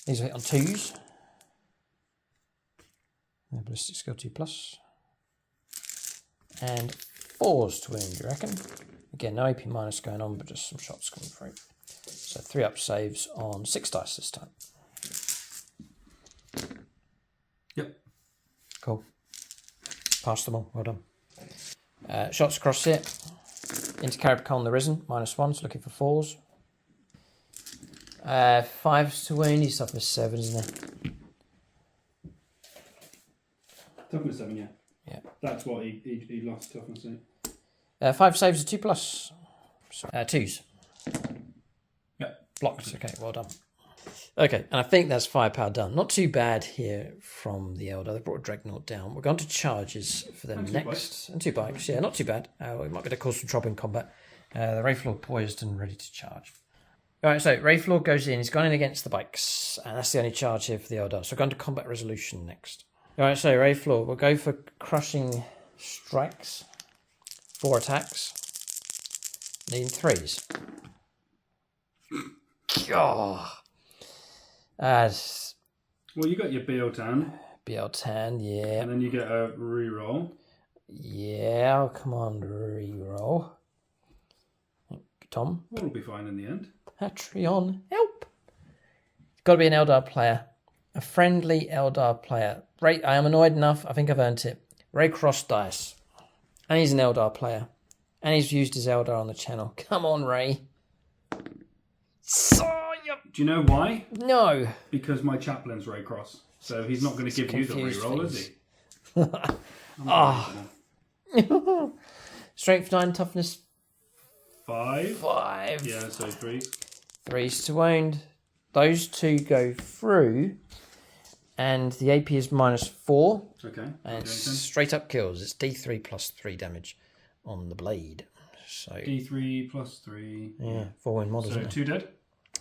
These are hit on 2s. Ballistic skill 2+. And 4s to wound, you reckon? Again, no AP minus going on, but just some shots coming through. So 3 up saves on 6 dice this time. Yep. Cool. Passed them all. Well done. Shots across here. Into Caribcon the Risen. -1s. Looking for 4s. 5s to wound. He's toughness 7, isn't he? Toughness 7, yeah. Yeah. That's what he lost toughness 8. 5 saves are 2+. So, 2s. Yep. Blocked. Okay, well done. Okay, and I think that's firepower done. Not too bad here from the Eldar. They brought a Dreadnought down. We're going to charges for them and next. Bikes. And 2 bikes. Yeah, not too bad. We might be able to cause some trouble in combat. The Wraithlord poised and ready to charge. All right, so Wraithlord goes in. He's gone in against the bikes. And that's the only charge here for the Eldar. So we're going to combat resolution next. All right, so Wraithlord, we'll go for crushing strikes. 4 attacks. Needing 3s. God. Well, you got your BL10. BL10, yeah. And then you get a reroll. Yeah, oh, come on, reroll. Tom? All will be fine in the end. Patreon, help! Got to be an Eldar player. A friendly Eldar player. Ray, I am annoyed enough. I think I've earned it. Ray Cross Dice. And he's an Eldar player. And he's used his Eldar on the channel. Come on, Ray. Do you know why? No. Because my chaplain's Raycross. So he's not going to give you the reroll, is he? Strength 9, toughness 5. 5. Yeah, so 3. 3s to wound. Those 2 go through. And the AP is -4. Okay. And it's straight up kills. It's D3 plus 3 damage on the blade. So D3 plus 3. Yeah, 4 win models. So 2 dead?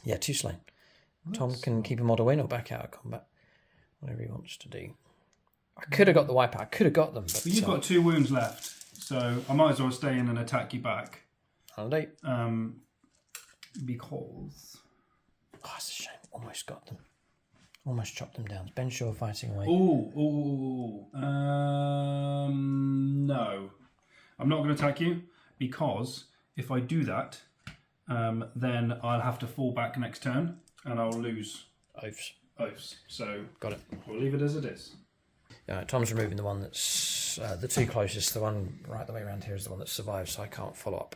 Yeah, 2 slain. Tom can keep a model in or back out of combat. Whatever he wants to do. I could have got the wipeout. I could have got them. But you've got 2 wounds left. So I might as well stay in and attack you back. I'll do. Because... Oh, it's a shame. Almost got them. Almost chopped them down. Ben Shaw fighting away. No. I'm not going to attack you because if I do that, then I'll have to fall back next turn and I'll lose oaths. So got it. We'll leave it as it is. Tom's removing the one that's the 2 closest. The one right the way around here is the one that survives, so I can't follow up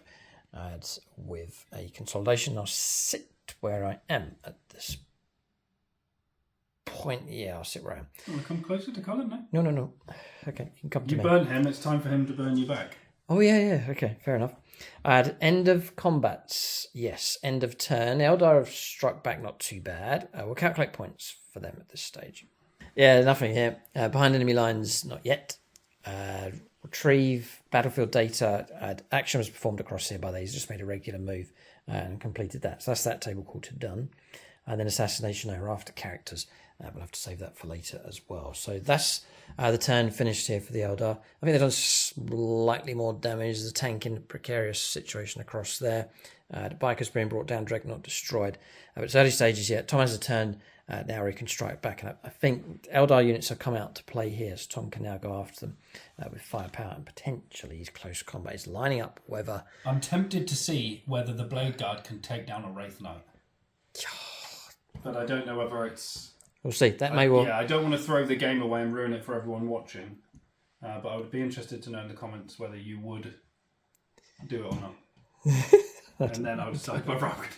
with a consolidation. I'll sit where I am at this point. Yeah, I'll sit where I am. You want to come closer to Colin now? No. Okay, you can come to me. You burnt him, it's time for him to burn you back. Oh, yeah. Okay, fair enough. End of combat. Yes, end of turn. Eldar have struck back, not too bad. We'll calculate points for them at this stage. Yeah, nothing here. Behind enemy lines, not yet. Retrieve battlefield data. Action was performed across here by these. Just made a regular move and completed that. So that's that table called to done. And then assassination over after characters. We'll have to save that for later as well. So that's the turn finished here for the Eldar. I think they've done slightly more damage. There's a tank in a precarious situation across there. The biker's being brought down, Dreadnought destroyed. But it's early stages yet. Tom has a turn now where he can strike back. And I think Eldar units have come out to play here, so Tom can now go after them with firepower and potentially his close combat. He's lining up whether... I'm tempted to see whether the Blade Guard can take down a Wraith Knight. But I don't know whether it's... We'll see. That may well... Yeah, I don't want to throw the game away and ruin it for everyone watching. But I would be interested to know in the comments whether you would do it or not. And then I'll decide whether I would.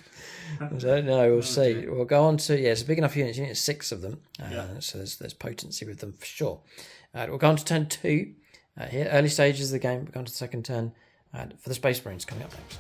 I don't know. We'll see. We'll go on to... Yeah, it's a big enough unit. You need 6 of them. So there's potency with them for sure. We'll go on to turn 2. Here, early stages of the game. We'll go on to the second turn for the Space Marines coming up next.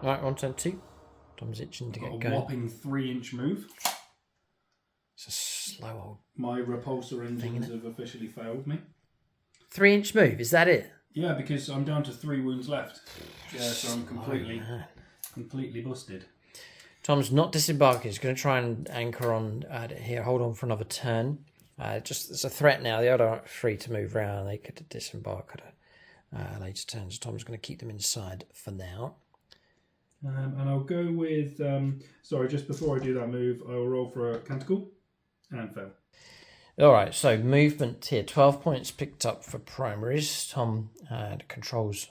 Right, on turn 2. Tom's itching to get Got a going. whopping 3-inch move. It's a slow old... My repulsor engines have officially failed me. 3-inch move, is that it? Yeah, because I'm down to 3 wounds left. Yeah, so I'm completely busted. Tom's not disembarking. He's going to try and anchor on here. Hold on for another turn. Just it's a threat now. The Eldar aren't free to move around. They could disembark at a later turn. So Tom's going to keep them inside for now. And I'll go with... sorry, just before I do that move, I will roll for a canticle and fail. All right, so movement here. 12 points picked up for Primaris. Tom controls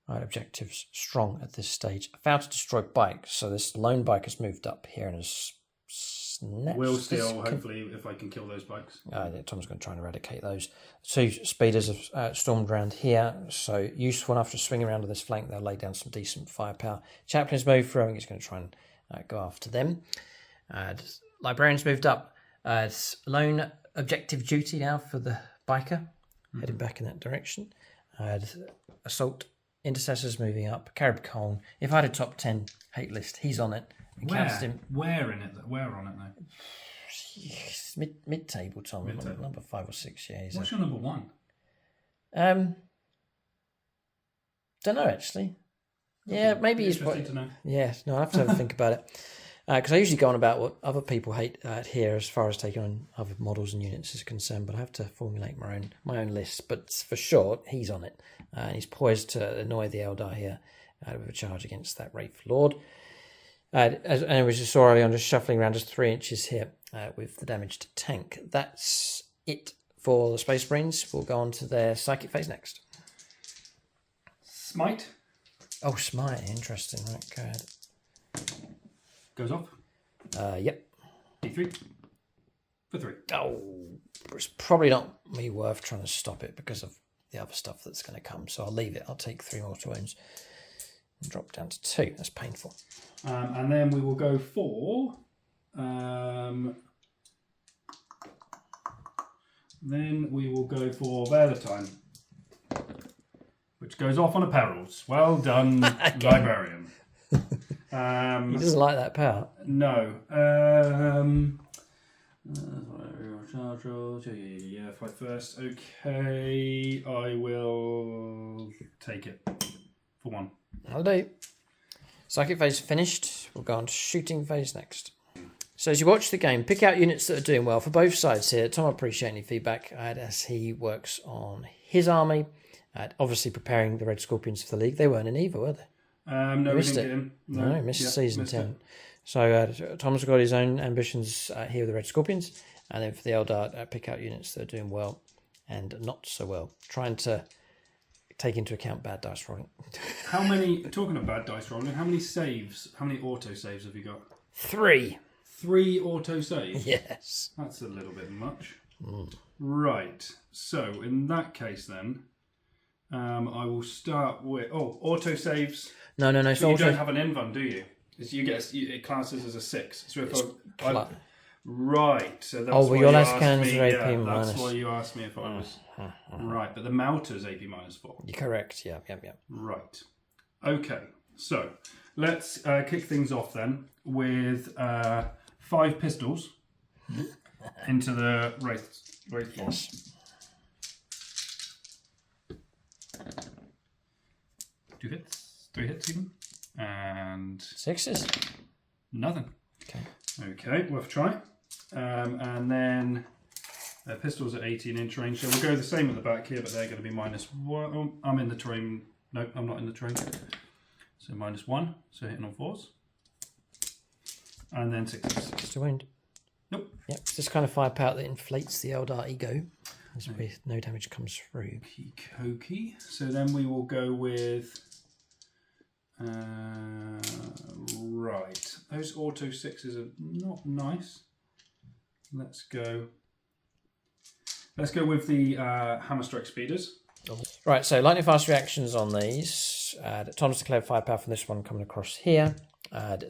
objectives strong at this stage. Failed to destroy bikes, so this lone bike has moved up here and has snatched. Will steal, hopefully, if I can kill those bikes. Tom's going to try and eradicate those. 2 speeders have stormed around here, so useful enough to swing around to this flank. They'll lay down some decent firepower. Chaplain's moved through. I think he's going to try and go after them. Librarian's moved up. It's lone objective duty now for the biker, heading back in that direction. Assault Intercessor's moving up. Carib Cone. If I had a top 10 hate list, he's on it. Where in it? Where on it though? Mid-table, Tom. Mid-table. Number 5 or 6. Yeah. What's your number 1? Don't know actually. Yeah, maybe he's. Interesting to know. Yeah, no, I have to have a think about it. Because I usually go on about what other people hate here as far as taking on other models and units is concerned, but I have to formulate my own list. But for sure, he's on it. And he's poised to annoy the Eldar here with a charge against that Wraith Lord. And we just saw earlier on, just shuffling around just 3 inches here with the damaged tank. That's it for the Space Marines. We'll go on to their Psychic phase next. Smite. Oh, Smite. Interesting. Right, go ahead. Goes off. Yep. D3 for 3. Oh, it's probably not me worth trying to stop it because of the other stuff that's going to come. So I'll leave it. I'll take 3 mortal wounds and drop down to 2. That's painful. And then we will go for... then we will go for Valentine, which goes off on a perils. Well done, Librarian. He doesn't like that power. No. Yeah, fight first. Okay, I will take it for 1. I'll do. Psychic phase finished. We'll go on to shooting phase next. So as you watch the game, pick out units that are doing well for both sides here. Tom, I appreciate any feedback as he works on his army. Obviously preparing the Red Scorpions for the league. They weren't in either, were they? No, we didn't get in. No, missed season 10. So Tom's got his own ambitions here with the Red Scorpions. And then for the Eldar, pick out units that are doing well and not so well. Trying to take into account bad dice rolling. How many, talking of bad dice rolling, how many saves, how many auto saves have you got? 3. 3 auto saves? Yes. That's a little bit much. Right. So in that case then, I will start with... Oh, auto saves. No. So you don't have an invuln, do you? It classes as a 6. So if right. So that's well, why your you last asked cannons me. are AP Yeah, minus. that's why you asked me if I was... Right, but the Mauter's AP minus 4. You're correct, yeah. Right. Okay, so let's kick things off then with 5 pistols into the Wraith Lord. Yes. 2 hits, 3 hits even, and 6s. nothing. Okay, we'll have a try. And then pistols at 18-inch range. So we'll go the same at the back here, but they're going to be -1. Oh, I'm in the terrain. No, I'm not in the terrain. So -1. So hitting on 4s. And then 6s. Just a wound. Nope. Yep, it's this kind of firepower that inflates the Eldar ego. No damage comes through. Okey-dokey. So then we will go with... right. Those auto 6s are not nice. Let's go with the Hammer Strike Speeders. Right, so lightning fast reactions on these. Tom's declared firepower from this one coming across here.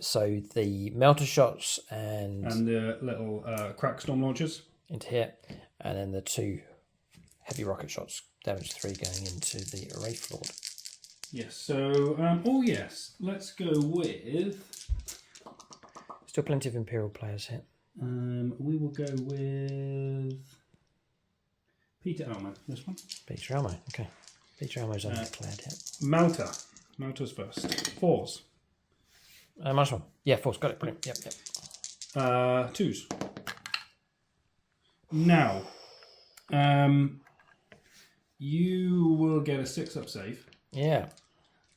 So the melter shots and the little crack storm launchers into here, and then the 2 heavy rocket shots, damage 3 going into the Wraith Lord. Yes, so, oh yes, let's go with... Still plenty of Imperial players here. we will go with Peter Elmo, this one. Peter Elmo, okay. Peter Elmo's undeclared here. Malta. Malta's first. 4s. Nice one. Yeah, 4s, got it, brilliant. Yep. 2s. Now, you will get a 6-up save. Yeah.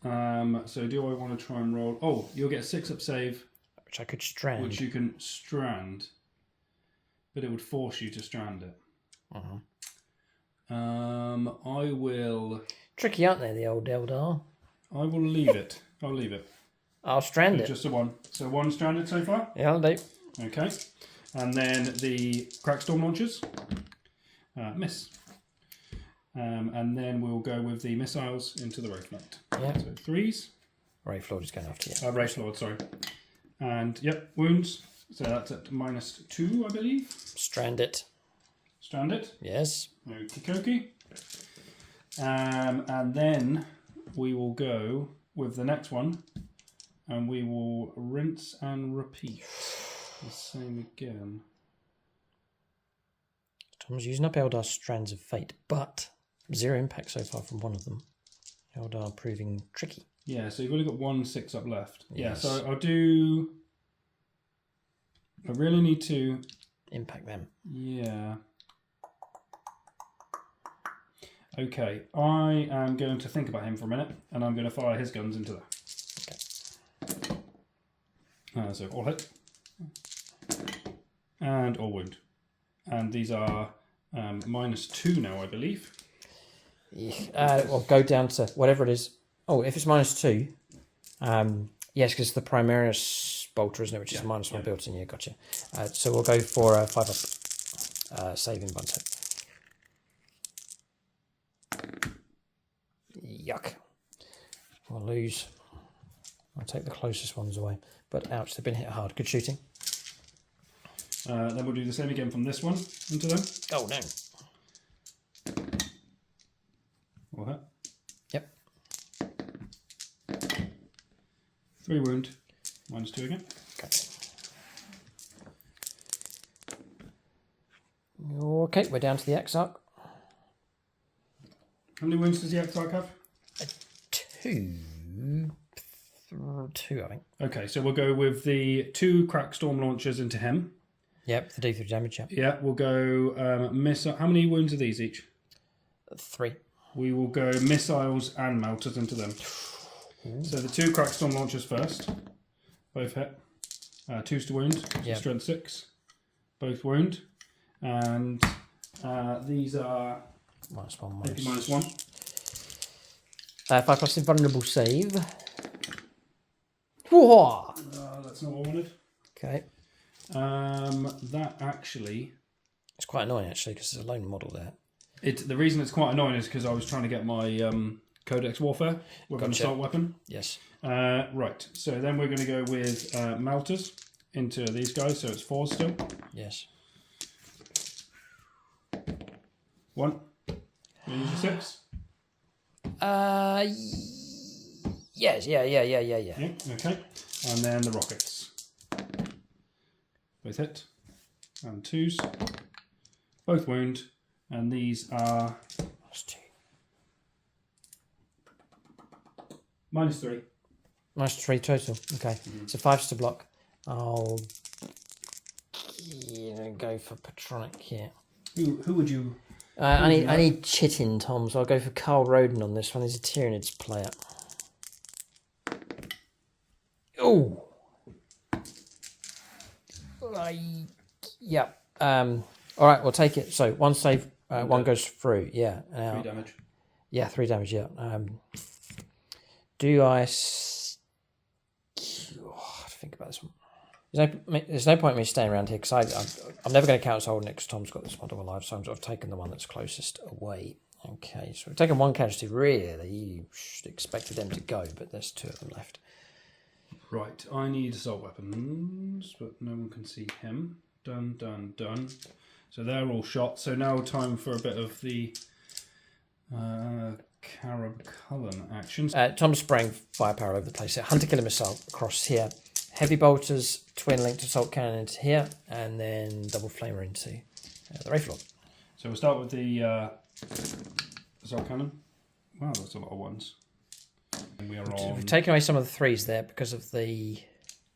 So do I want to try and roll? Oh, you'll get a 6-up save. Which I could strand. Which you can strand. But it would force you to strand it. I will... Tricky, aren't they, the old Eldar? I will leave it. I'll leave it. I'll strand it. Just a 1. So 1 stranded so far? Yeah, I'll do. Okay. And then the crack storm launchers. Miss. And then we'll go with the missiles into the Wraith Knight. Yeah. So 3s. Wraith Lord is going after you. Wraith Lord, sorry. And, yep, wounds. So that's at -2, I believe. Strand it. Strand it. Yes. Okie-dokie. And then we will go with the next one. And we will rinse and repeat. The same again. Tom's using up Eldar Strands of Fate, but 0 impact so far from one of them. Eldar proving tricky. Yeah, so you've only got 1 6-up left. Yes. Yeah, so I'll do... I really need to... Impact them. Yeah. Okay, I am going to think about him for a minute, and I'm going to fire his guns into that. Okay. So all hit. And all wound. And these are -2 now, I believe. Well, go down to whatever it is. Oh, if it's -2, yes, because the Primaris bolter, isn't it, which is -1 built in. Yeah, gotcha. So we'll go for a 5-up saving bunter. Yuck. We'll lose. I'll take the closest ones away. But ouch, they've been hit hard. Good shooting. Then we'll do the same again from this one into them. Oh, no. All hit. Yep. 3 wound. -2 again. Okay, we're down to the Exarch. How many wounds does the Exarch have? 2, I think. Okay, so we'll go with the 2 crack storm launchers into him. Yep, the D3 damage, yeah. Yeah, we'll go missile. How many wounds are these each? 3. We will go missiles and melters into them. Ooh. So the 2 crack storm launchers first. Both hit. 2s to wound. So strength 6. Both wound. And these are -1. -1. 5+ invulnerable save. Whoa! That's not what I wanted. Okay. That actually... It's quite annoying, actually, because there's a lone model there. The reason it's quite annoying is because I was trying to get my Codex Warfare with an assault weapon. Yes. Right, so then we're going to go with melters into these guys, so it's 4 still. Yes. 1. You use a 6? Yes, yeah. Yeah, okay. And then the rockets. Both hit. And 2s. Both wound. And these are... -3. -3 total. Okay. So 5s to block. I'll go for Patronic here. Who would you... I need Chitin, Tom, so I'll go for Carl Roden on this one. He's a Tyranids player. Oh! Yeah. Alright, we'll take it. So 1 save, 1 goes through. Yeah. 3 damage. Yeah, 3 damage, yeah. Do I... I have to think about this one. There's no point in me staying around here because I'm never going to count Soul because Tom's got this model alive, so I'm sort of taking the one that's closest away. Okay, so we've taken 1 casualty. Really, you should expected them to go, but there's 2 of them left. Right, I need assault weapons, but no one can see him. Done. So they're all shot. So now time for a bit of the Carib Cullen actions. Tom's spraying firepower over the place here. Hunter killer missile across here. Heavy bolters, twin linked assault cannon into here, and then double flamer into the rifle. So we'll start with the assault cannon. Wow, that's a lot of ones. And we are on. We've taken away some of the threes there because of the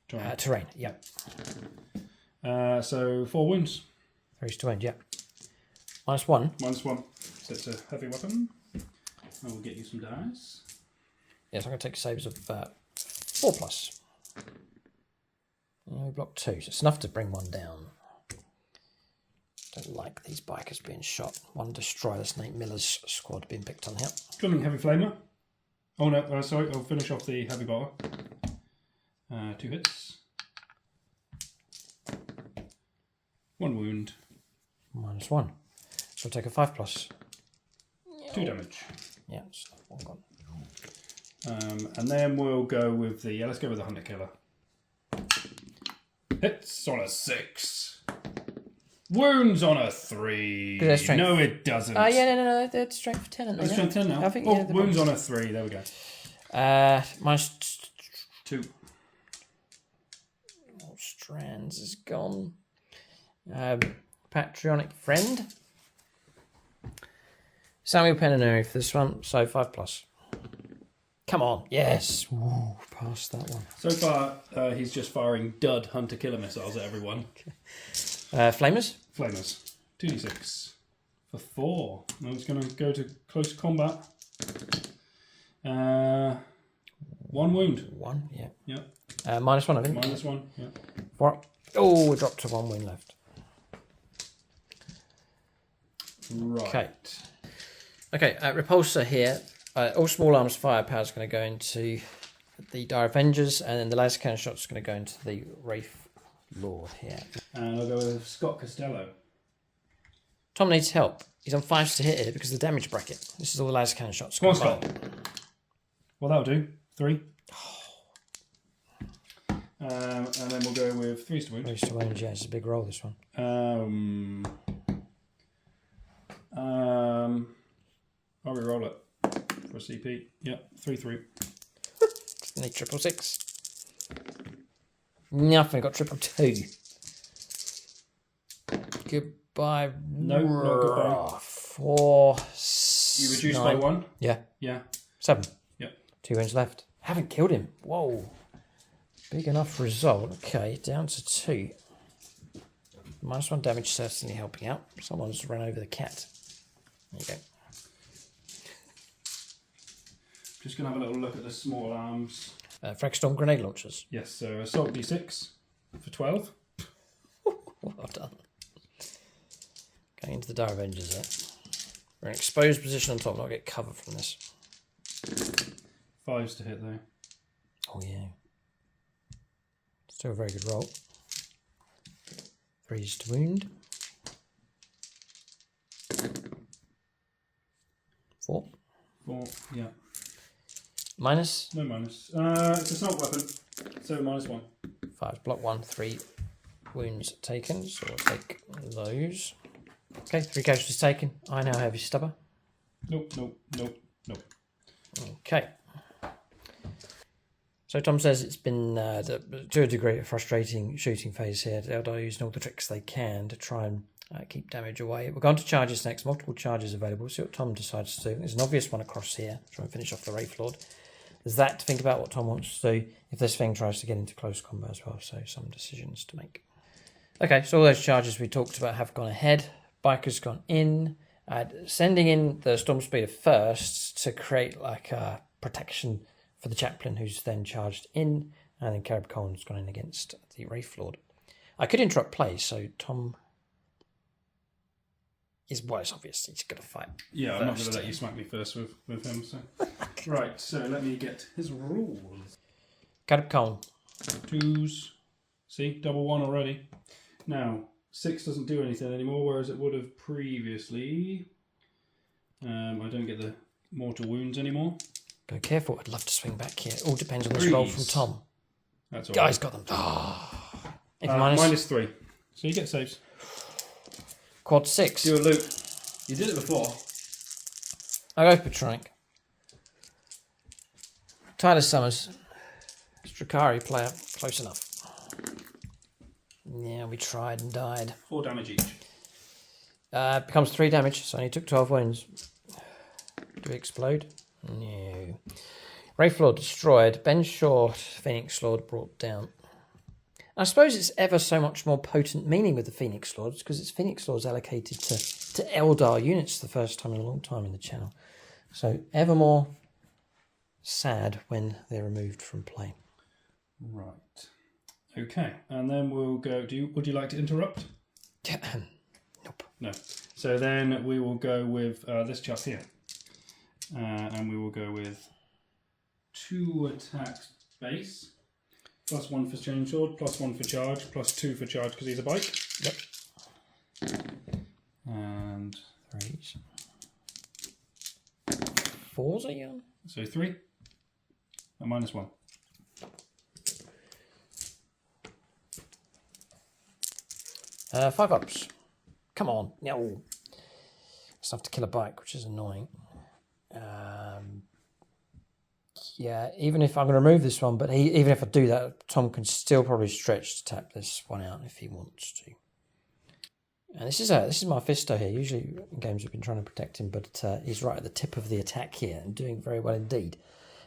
terrain. Yeah. So 4 wounds. Threes to wound. Yeah. -1. -1. So it's a heavy weapon. I will get you some dice. Yes, I'm going to take saves of 4+. We block 2, so it's enough to bring one down. Don't like these bikers being shot. One destroy the Snake Miller's squad being picked on here. Drumming heavy flamer. Oh no, sorry, I'll finish off the heavy bolter. 2 hits. 1 wound. -1. So I'll take a 5+. 2 damage. Yeah, so one gone. And then we'll go with the, let's go with the Hunter Killer. Hits on a 6. Wounds on a 3. No, it doesn't. No, they're strength 10. It's strength 10 now. I think, wounds on a 3. There we go. -2. All strands is gone. Patriotic friend. Samuel Penaneri for this one, so 5+. Come on, yes. Ooh, past that one. So far, he's just firing dud Hunter Killer missiles at everyone. Flamers? Flamers. 2d6 for 4. Now it's going to go to close combat. 1 wound. 1, yeah. Yep. -1, I think. -1, yeah. 4. Oh, we dropped to 1 wound left. Right. Okay, repulsor here. All small arms firepower is going to go into the Dire Avengers, and then the laser cannon shot is going to go into the Wraith Lord here. And I'll go with Scott Costello. Tom needs help. He's on 5s to hit here because of the damage bracket. This is all the laser cannon shots. Come on, Scott. Well, that'll do. 3. And then we'll go with 3s to wound. 3s to wound, yeah, it's a big roll, this one. I'll re-roll it for a CP. Yep, 3-3. Need 666. Nothing, got 222. Goodbye. No, not goodbye. 4. You reduced by 1? Yeah. Yeah. 7. Yep. 2 wounds left. Haven't killed him. Whoa. Big enough result. Okay, down to 2. -1 damage certainly helping out. Someone's run over the cat. There you go. Just going to have a little look at the small arms. Fragstorm grenade launchers. Yes, so assault d6 for 12. Well done. Going into the Dire Avengers there. We're in an exposed position on top, not get cover from this. 5s to hit though. Oh yeah. Still a very good roll. 3s to wound. 4. 4, yeah. Minus? No minus. It's an assault weapon, so -1. 5 block 1, 3 wounds taken, so we'll take those. Okay, 3 casualties taken. I now have your stubber. Nope. Okay. So Tom says it's been, to a degree, a frustrating shooting phase here. Eldar using all the tricks they can to try and keep damage away. We're going to charges next. Multiple charges available. See what Tom decides to do. There's an obvious one across here. Try and finish off the Wraith Lord. There's that to think about what Tom wants to do if this thing tries to get into close combat as well. So some decisions to make. Okay, so all those charges we talked about have gone ahead. Biker's gone in. Sending in the Storm Speeder first to create like a protection for the chaplain, who's then charged in, and then Carib Cohen's gone in against the Wraith Lord. I could interrupt play, so Tom is, well, it's obvious he's going to fight. Yeah, I'm not going to let you smack me first with him. So. Right, so let me get his rules. Carib Cohen. 2s. See, double 1 already. Now, 6 doesn't do anything anymore, whereas it would have previously. I don't get the mortal wounds anymore. Go careful, I'd love to swing back here. All depends on this roll from Tom. That's all Guy's right. got them. -3. So you get saves. Quad 6. Do a loop. You did it before. I go Patronic. Tyler Summers, Stracari player, close enough. Yeah, we tried and died. 4 damage each. Becomes 3 damage, so he took 12 wounds. Do we explode? No. Wraith Lord destroyed. Ben Short, Phoenix Lord brought down. I suppose it's ever so much more potent meaning with the Phoenix Lords because it's Phoenix Lords allocated to Eldar units the first time in a long time in the channel. So ever more sad when they're removed from play. Right. Okay, and then we'll go. Would you like to interrupt? Nope. No. So then we will go with this chap here, and we will go with 2 attacks base, +1 for chainsword, +1 for charge, +2 for charge because he's a bike. Yep. And 3s. 4s are you? So 3. And -1. Five ups. Come on. No. It's enough to kill a bike, which is annoying. Yeah, even if I'm going to remove this one, but even if I do that, Tom can still probably stretch to tap this one out if he wants to. And this is Mephisto here. Usually in games we've been trying to protect him, but he's right at the tip of the attack here and doing very well indeed.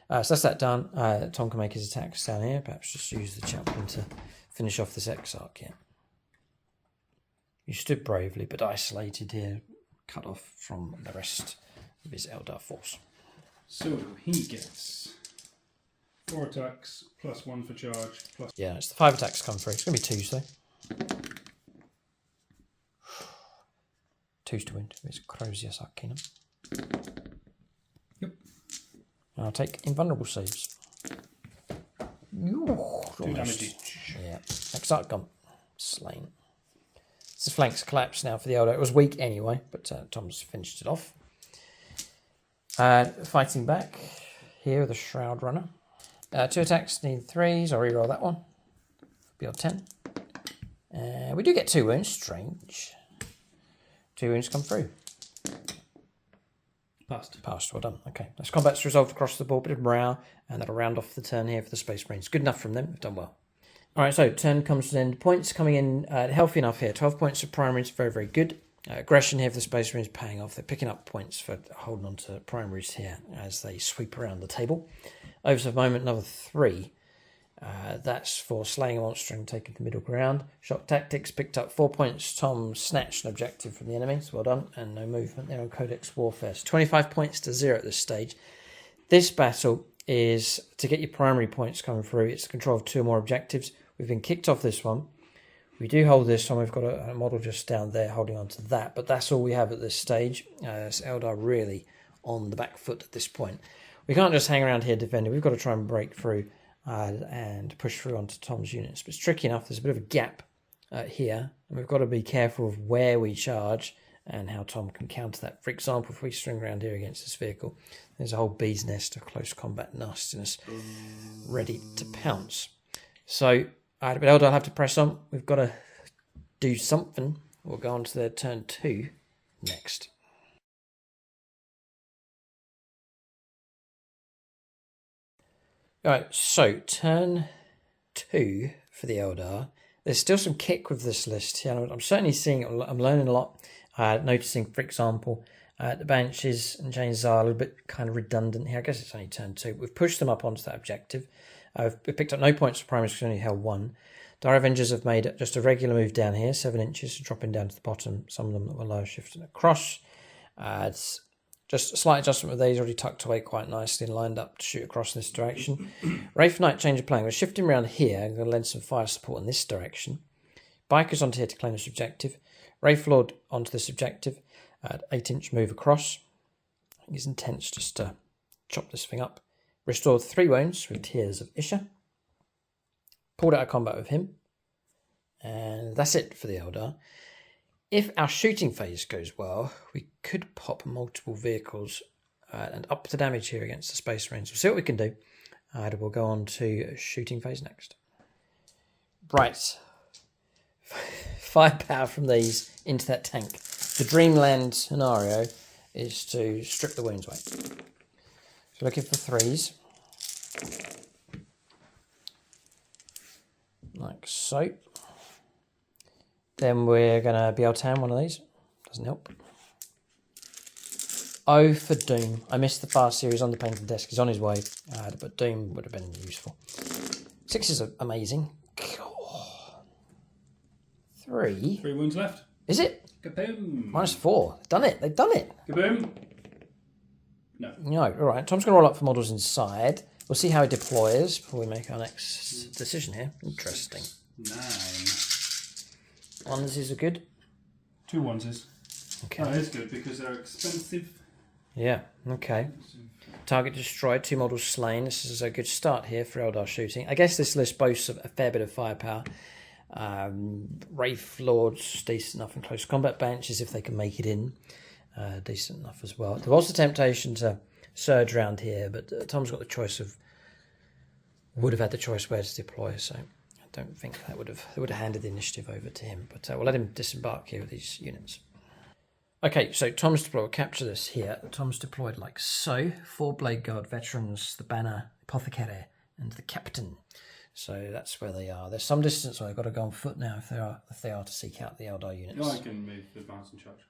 So that's that done. Tom can make his attacks down here. Perhaps just use the chaplain to finish off this Exarch here. You stood bravely, but isolated here, cut off from the rest of his Eldar force. So he gets 4 attacks, +1 for charge, Yeah, it's the 5 attacks come through. It's going to be 2s though. 2s to wound. It's Crozius Arcanum. Yep. I'll take invulnerable saves. 2 damage each. Yeah. Exarch gone. Slain. The flanks collapse now for the Eldar. It was weak anyway, but Tom's finished it off. Fighting back here with a Shroud Runner. 2 attacks, need 3s. I'll reroll that one. Be on 10. We do get 2 wounds. Strange. 2 wounds come through. Passed. Passed. Well done. Okay. That's combat's resolved across the board. Bit of morale, and that'll round off the turn here for the Space Marines. Good enough from them. We've done well. All right, so turn comes to an end. Points coming in healthy enough here. 12 points for primaries, very, very good. Aggression here for the Space Marines paying off. They're picking up points for holding on to primaries here as they sweep around the table. Overserve moment, another 3. That's for slaying a monster and taking the middle ground. Shock Tactics picked up 4 points. Tom snatched an objective from the enemy, so well done. And no movement there on Codex Warfare. So 25 points to 0 at this stage. This battle is to get your primary points coming through. It's the control of 2 or more objectives. We've been kicked off this one. We do hold this one. We've got a model just down there holding on to that. But that's all we have at this stage. It's Eldar really on the back foot at this point. We can't just hang around here defending. We've got to try and break through and push through onto Tom's units. But it's tricky enough. There's a bit of a gap here. And we've got to be careful of where we charge and how Tom can counter that. For example, if we string around here against this vehicle, there's a whole bee's nest of close combat nastiness ready to pounce. So... but Eldar will have to press on. We've got to do something. We'll go on to their turn 2 next. Alright, so turn 2 for the Eldar. There's still some kick with this list here. I'm certainly seeing it. I'm learning a lot. Noticing, for example, the Banshees and Janes are a little bit kind of redundant here. I guess it's only turn 2. We've pushed them up onto that objective. We've picked up no points for primaries because we only held 1. Dire Avengers have made just a regular move down here, 7 inches, dropping down to the bottom. Some of them that were lower shifting across. It's just a slight adjustment with these, already tucked away quite nicely and lined up to shoot across in this direction. Wraith Knight, change of plan. We're shifting around here. I'm going to lend some fire support in this direction. Bikers onto here to claim this objective. Wraith Lord onto this objective. 8-inch move across. I think it's intense just to chop this thing up. Restored 3 wounds with Tears of Isha. Pulled out of combat with him. And that's it for the Eldar. If our shooting phase goes well, we could pop multiple vehicles and up the damage here against the Space Marines. We'll see what we can do. We'll go on to shooting phase next. Right. Firepower from these into that tank. The Dreamland scenario is to strip the wounds away. So looking for 3s. like so. Then we're going to BL10 one of these. Doesn't help. O for Doom. I missed the fast series on the painted desk. He's on his way, but Doom would have been useful. 6 is amazing. 3. 3 wounds left. Is it? Kaboom. -4. They've done it. They've done it. Kaboom. No. No. All right. Tom's going to roll up for models inside. We'll see how he deploys before we make our next decision here. Interesting. 9. Onesies are good. 2 onesies. Okay. That is good because they're expensive. Yeah. Okay. Target destroyed. 2 models slain. This is a good start here for Eldar shooting. I guess this list boasts of a fair bit of firepower. Wraith Lords, decent enough in close combat. Banshees, if they can make it in, decent enough as well. There was the temptation to surge round here, but Tom's got the choice of, would have had the choice where to deploy, so I don't think that would have handed the initiative over to him, but we'll let him disembark here with these units. Okay, so Tom's deployed. We'll capture this here. Tom's deployed like so. 4 Blade Guard veterans, the Banner, Apothecary, and the Captain. So that's where they are. There's some distance, so they've got to go on foot now if they are to seek out the Eldar units. No, I can move the advance and charge.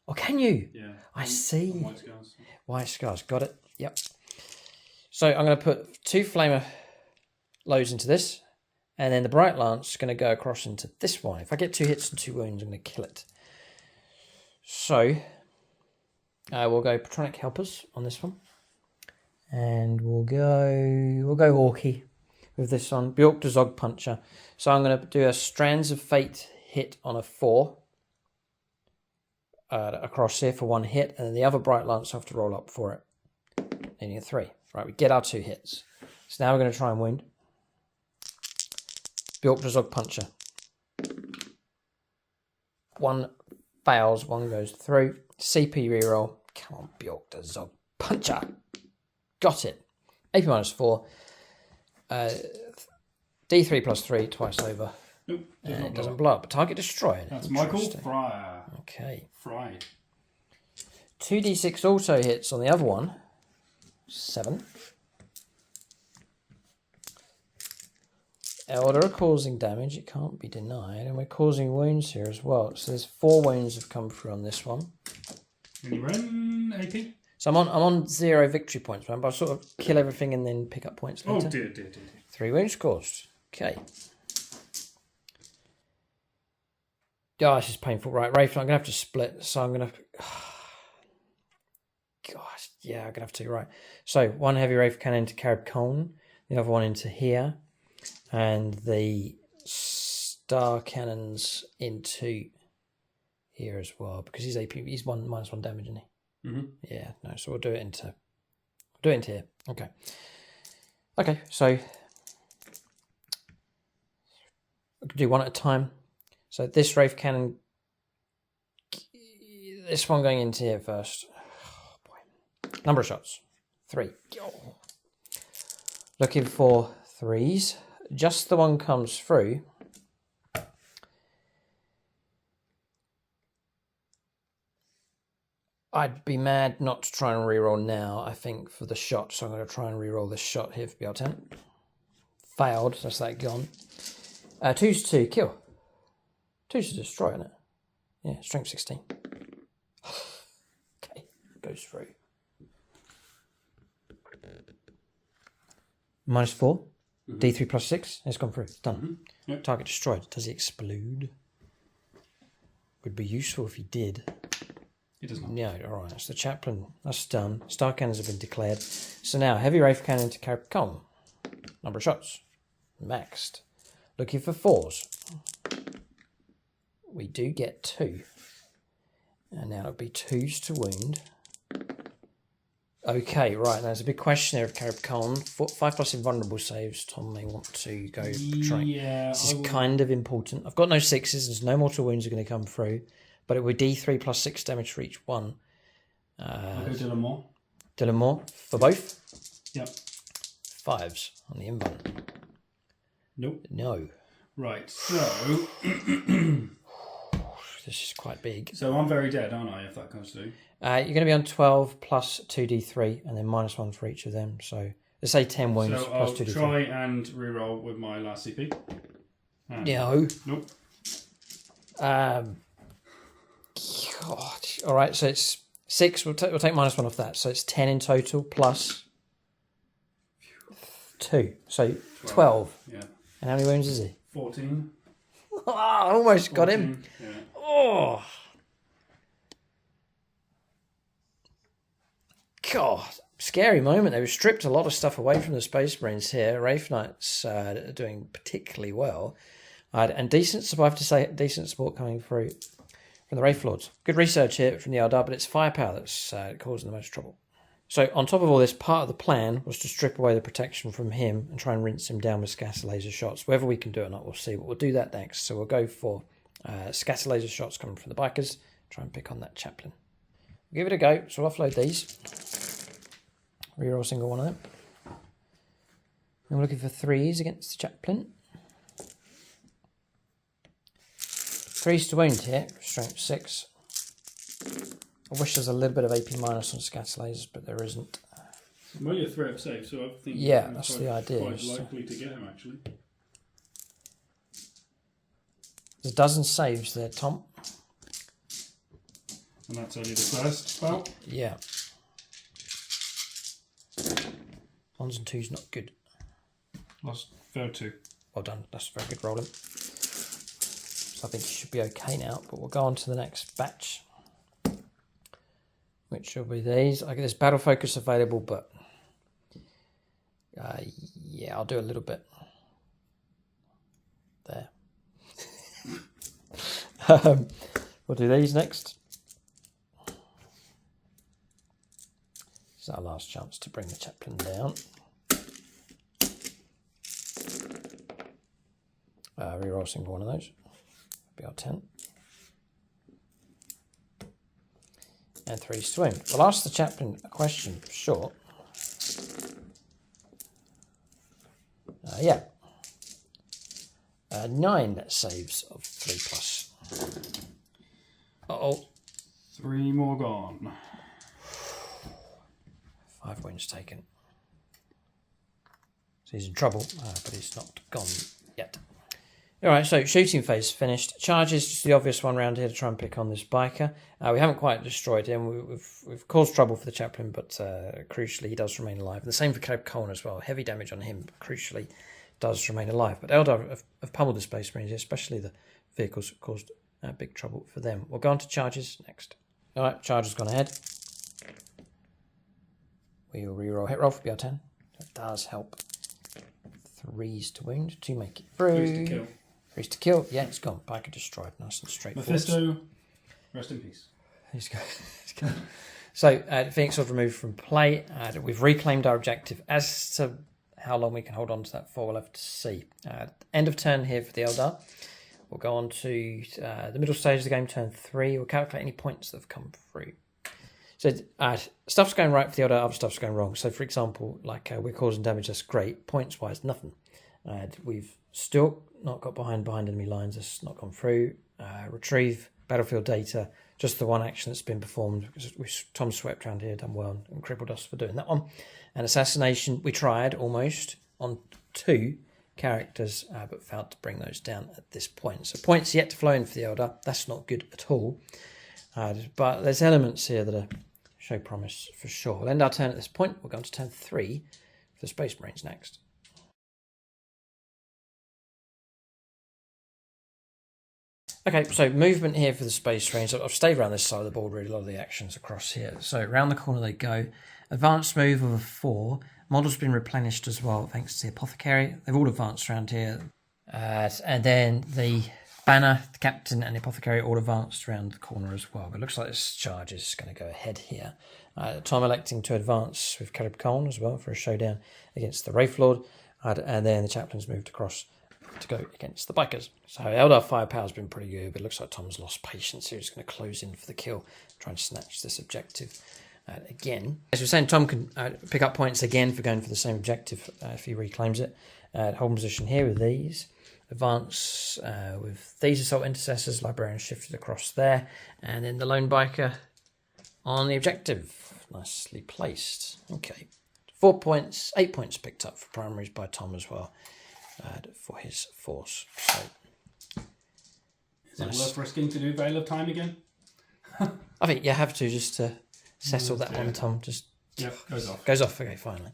Oh, can you? Yeah. I see. White scars. White scars, got it. Yep. So I'm going to put 2 flamer loads into this, and then the Bright Lance is going to go across into this one. If I get 2 hits and 2 wounds, I'm going to kill it. So we'll go Patronic Helpers on this one, and we'll go Orky with this one. Bjork the Zog Puncher. So I'm going to do a Strands of Fate hit on a 4 across here for 1 hit, and then the other Bright Lance I have to roll up for it, needing a 3. Right, we get our 2 hits. So now we're going to try and wound. Bjork the Zog Puncher. 1 fails, 1 goes through. CP reroll. Come on, Bjork the Zog Puncher. Got it. AP -4. D3 +3 twice over. Nope. And it doesn't blow up. Target destroyed. That's Michael Fryer. Okay. Fried. 2d6 auto hits on the other one. 7. Eldar are causing damage. It can't be denied. And we're causing wounds here as well. So there's 4 wounds have come through on this one. And you run AP? So I'm on 0 victory points, man, but I'll sort of kill everything and then pick up points later. Oh, dear. 3 wounds caused. Okay. Oh, this is painful. Right, Wraith, I'm going to have to split, so I'm going to... Gosh, yeah, I'm going to have to, right. So, 1 heavy Wraith cannon into Carib Cone, the other one into here, and the star cannons into here as well, because he's AP, he's -1 damage, isn't he? Mm-hmm. Yeah, no, so we'll do it into here. Okay. Okay, so we can do 1 at a time. So this Wraith Cannon, this one going into here first. Oh, boy. Number of shots, 3. Oh. Looking for 3s. Just the one comes through. I'd be mad not to try and reroll now, I think, for the shot. So I'm going to try and reroll this shot here for BL10. Failed, that's that gone. 2's to kill. 2's to destroy, isn't it? Yeah, strength 16. Okay, goes through. -4. Mm-hmm. D3 +6. It's gone through. Done. Mm-hmm. Yep. Target destroyed. Does he explode? Would be useful if he did. It does not. Yeah, alright. That's the chaplain. That's done. Star cannons have been declared. So now, heavy Wraith Cannon to Carib Cone. Number of shots. Maxed. Looking for 4s. We do get 2. And now it'll be 2s to wound. Okay, right. There's a big question there of Carib Cone. 5+ invulnerable saves. Tom may want to go try. Yeah, this is kind of important. I've got no 6s. There's no mortal wounds are going to come through. But it would D3 +6 damage for each one. I'll go Dillamore. Dillamore for both? Yep. 5s on the invuln. Nope. No. Right, so... This is quite big. So I'm very dead, aren't I, if that comes through? You're going to be on 12 plus 2d3 and then -1 for each of them. So let's say 10 wounds so plus I'll 2d3. try and reroll with my last CP. No. Nope. God. All right, so it's 6. We'll take -1 off that. So it's 10 in total plus 2. So 12. Yeah. And how many wounds is he? 14. Oh, I almost 14. got him. Yeah. Oh. God. Scary moment. They were stripped a lot of stuff away from the Space Marines here. Wraith Knights are doing particularly well. And decent support coming through from the Wraith Lords. Good research here from the Eldar, but it's firepower that's causing the most trouble. So on top of all this, part of the plan was to strip away the protection from him and try and rinse him down with scatter laser shots. Whether we can do it or not, we'll see. But we'll do that next. So we'll go for scatter laser shots coming from the bikers. Try and pick on that chaplain. We'll give it a go. So we'll offload these. Reroll a single one of them. And we're looking for 3s against the chaplain. 3s to wound here, strength 6. I wish there's a little bit of AP- on scatter lasers, but there isn't. Well, you're 3 out safe, so I think that's the idea. Quite likely to get him, actually. There's a dozen saves there, Tom. And that's only the first spell? Yeah. 1s and 2s not good. Lost third 2. Well done. That's very good rolling. So I think you should be okay now, but we'll go on to the next batch, which will be these. I get this battle focus available, but yeah, I'll do a little bit there. We'll do these next. This is our last chance to bring the chaplain down. Reroll single one of those. Be our 10. And 3s to wound. We'll ask the chaplain a question for sure. Yeah. 9 saves of 3+. Uh-oh. 3 more gone. 5 wounds taken. So he's in trouble, but he's not gone yet. Alright, so shooting phase finished. Charges, just the obvious one round here to try and pick on this biker. We haven't quite destroyed him. We've caused trouble for the chaplain, but crucially he does remain alive. And the same for Caleb Cohen as well. Heavy damage on him, but crucially does remain alive. But Eldar have pummeled the Space Marines, especially the vehicles, caused big trouble for them. We'll go on to charges next. Alright, charge has gone ahead. We will reroll hit roll for BR10. That does help. 3s to wound to make it through. 3s to kill. 3s to kill. Yeah, it's gone. Biker destroyed. Nice and straightforward. Mephisto, rest in peace. He's gone. So, Phoenix Sword removed from play. We've reclaimed our objective. As to how long we can hold on to that for, we'll have to see. End of turn here for the Eldar. We'll go on to the middle stage of the game, turn 3. We'll calculate any points that have come through. So stuff's going right for the Eldar, other stuff's going wrong. So, for example, like we're causing damage, that's great. Points-wise, nothing. We've still not got behind enemy lines. That's not gone through. Retrieve battlefield data. Just the one action that's been performed. Tom swept around here, done well, and crippled us for doing that one. And assassination, we tried almost on 2 characters, but failed to bring those down at this point. So points yet to flow in for the Eldar. That's not good at all. But there's elements here that show promise for sure. We'll end our turn at this point. We'll go on to turn 3 for the Space Marines next. Okay, so movement here for the Space Marines. I've stayed around this side of the board, really. A lot of the actions across here. So around the corner they go. Advanced move of a 4. Model's been replenished as well, thanks to the Apothecary. They've all advanced around here. And then the Banner, the Captain, and the Apothecary all advanced around the corner as well. But it looks like this charge is going to go ahead here. Tom electing to advance with Caleb Cohen as well for a showdown against the Wraith Lord. And then the Chaplain's moved across to go against the bikers. So Eldar firepower's been pretty good, but it looks like Tom's lost patience here. He's going to close in for the kill, try and snatch this objective again. As we're saying, Tom can pick up points again for going for the same objective if he reclaims it. Hold position here with these. Advance with these assault intercessors. Librarian shifted across there. And then the lone biker on the objective. Nicely placed. Okay. 4 points, 8 points picked up for primaries by Tom as well. for his force. So, is it worth risking to do Veil of Time again? I think you have to just to settle that one, Tom. Just goes off. Goes off. Okay, finally.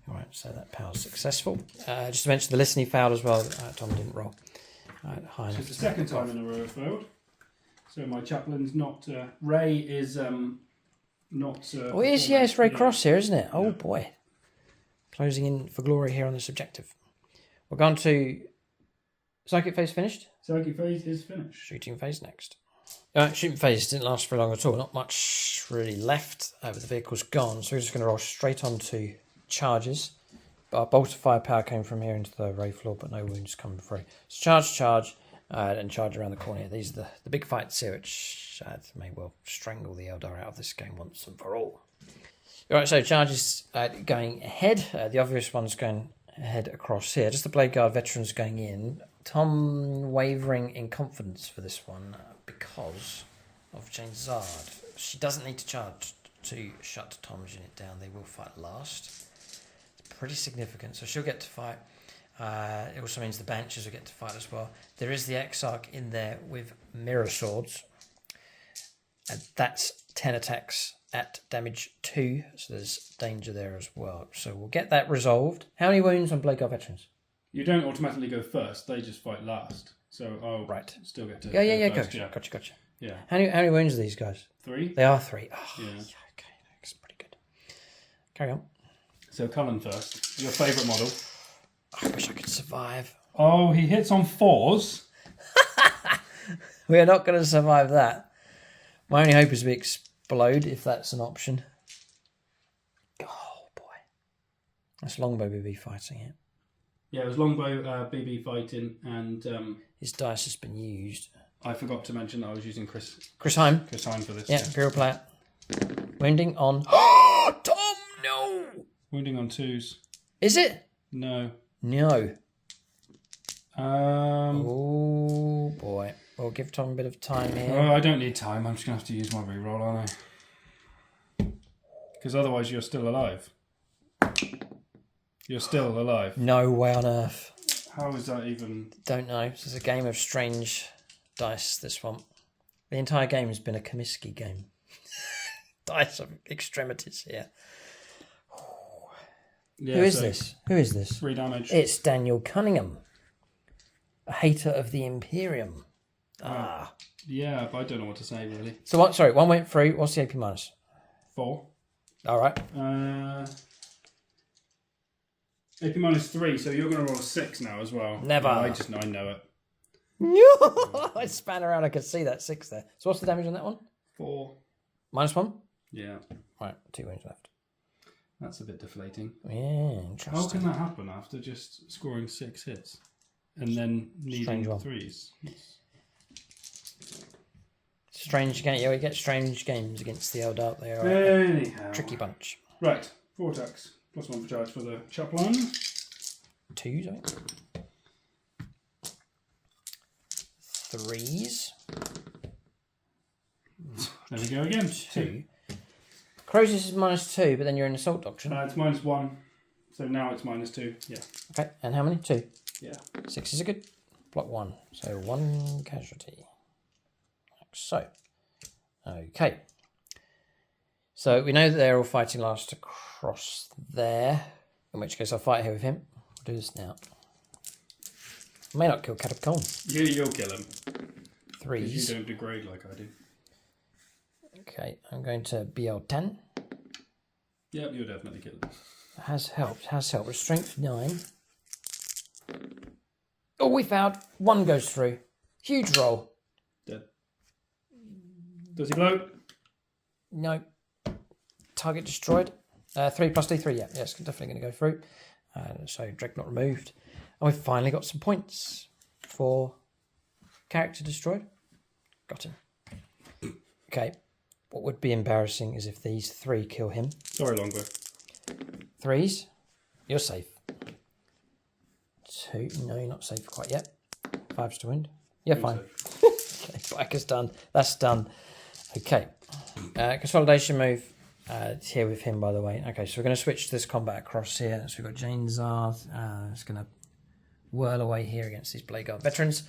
All right, so that power's successful. Just to mention the listening failed as well. Tom didn't roll high enough. So it's the second time in a row failed. So my chaplain's not. Ray is not. Oh, it is. Yeah, it's Ray Cross here, isn't it? Oh boy, closing in for glory here on this objective. We're going to psychic phase finished. Psychic phase is finished. Shooting phase next. Shooting phase didn't last for long at all. Not much really left. But the vehicle's gone, so we're just going to roll straight on to charges. But our bolt of firepower came from here into the ray floor, but no wounds coming through. So charge, and charge around the corner here. These are the big fights here, which may well strangle the Eldar out of this game once and for all. Alright, so charges going ahead. The obvious one's going ahead across here. Just the Blade Guard veterans going in. Tom wavering in confidence for this one because of Jane Zard. She doesn't need to charge to shut Tom's unit down. They will fight last. It's pretty significant, so she'll get to fight. It also means the Banshees will get to fight as well. There is the Exarch in there with mirror swords. And that's 10 attacks at damage 2, so there's danger there as well. So we'll get that resolved. How many wounds on Blade Guard veterans? You don't automatically go first, they just fight last. So I'll still get to go first. Gotcha. Yeah. How many wounds are these guys? 3. They are 3. Oh, yeah. Okay, that's pretty good. Carry on. So Cullen first. Your favourite model. I wish I could survive. Oh, he hits on 4s. We are not going to survive that. My only hope is we explode, if that's an option. Oh, boy. That's Longbow BB fighting it. Yeah, it was Longbow BB fighting, and his dice has been used. I forgot to mention that I was using Chris Heim for this. Yeah, Imperial player. Wounding on... Oh, Tom, no! Wounding on 2s. Is it? No. Oh, boy. We'll give Tom a bit of time here. Oh, I don't need time. I'm just going to have to use my reroll, aren't I? Because otherwise you're still alive. You're still alive. No way on earth. How is that even... Don't know. This is a game of strange dice, this one. The entire game has been a Comiskey game. Dice of extremities here. Yeah, Who is this? 3 damage. It's Daniel Cunningham. A hater of the Imperium. Yeah, but I don't know what to say, really. So what? Sorry, 1 went through. What's the AP minus? 4. All right. AP minus 3, so you're going to roll a 6 now as well. Never. I know it. I span around. I could see that 6 there. So what's the damage on that one? 4. -1? Yeah. Right, 2 wounds left. That's a bit deflating. Yeah, interesting. How can that happen after just scoring 6 hits? And then needing 3s? Strange game. Yeah, we get strange games against the Eldar. They are Anyhow. a tricky bunch. Right, 4 attacks. +1 for charge for the chaplain. 2s, I think. 3s. There we go again. 2. Crozius is -2, but then you're in assault doctrine. It's -1. So now it's -2. Yeah. Okay, and how many? 2. Yeah. 6 are good. Block 1. So 1 casualty. Like so. Okay. So we know that they're all fighting last across there. In which case I'll fight here with him. I'll do this now. I may not kill Catacomb. You'll kill him. 3s. Because you don't degrade like I do. Okay, I'm going to BL10. Yep, you'll definitely kill him. Has helped. With strength 9. Oh, we found. 1 goes through. Huge roll. Dead. Does he blow? No. Target destroyed. 3 plus D3, yeah. Yes, definitely going to go through. So, Dreadnought removed. And we've finally got some points for character destroyed. Got him. Okay. What would be embarrassing is if these 3 kill him. Sorry, Longbow. 3s. You're safe. 2. No, you're not safe quite yet. 5s to wound. Yeah, fine. Okay, black is done. That's done. Okay. Consolidation move. It's here with him, by the way. Okay, so we're going to switch this combat across here. So we've got Jane Zarth. It's going to whirl away here against these Blade Guard veterans,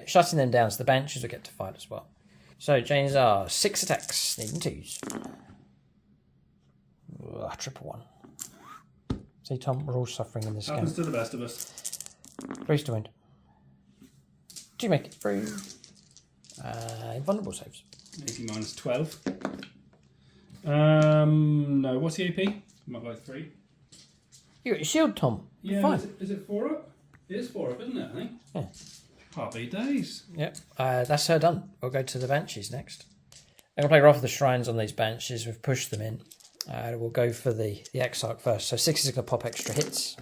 shutting them down so the Banshees will get to fight as well. So Janes are 6 attacks, needing 2s. Triple 1. See, Tom, we're all suffering in this Happens game. to the best of us. 3 to win. Do you make it through? Invulnerable saves. 80 minus 12. No, what's the AP? Not like 3. You got your shield, Tom. Yeah, Fine. is it 4 up? It is 4 up, isn't it, I think? Yeah. Happy days. Yep. That's her done. We'll go to the Banshees next. I'm going to play Wrath of the Shrines on these Banshees. We've pushed them in. We'll go for the Exarch first. So 6 is going to pop extra hits.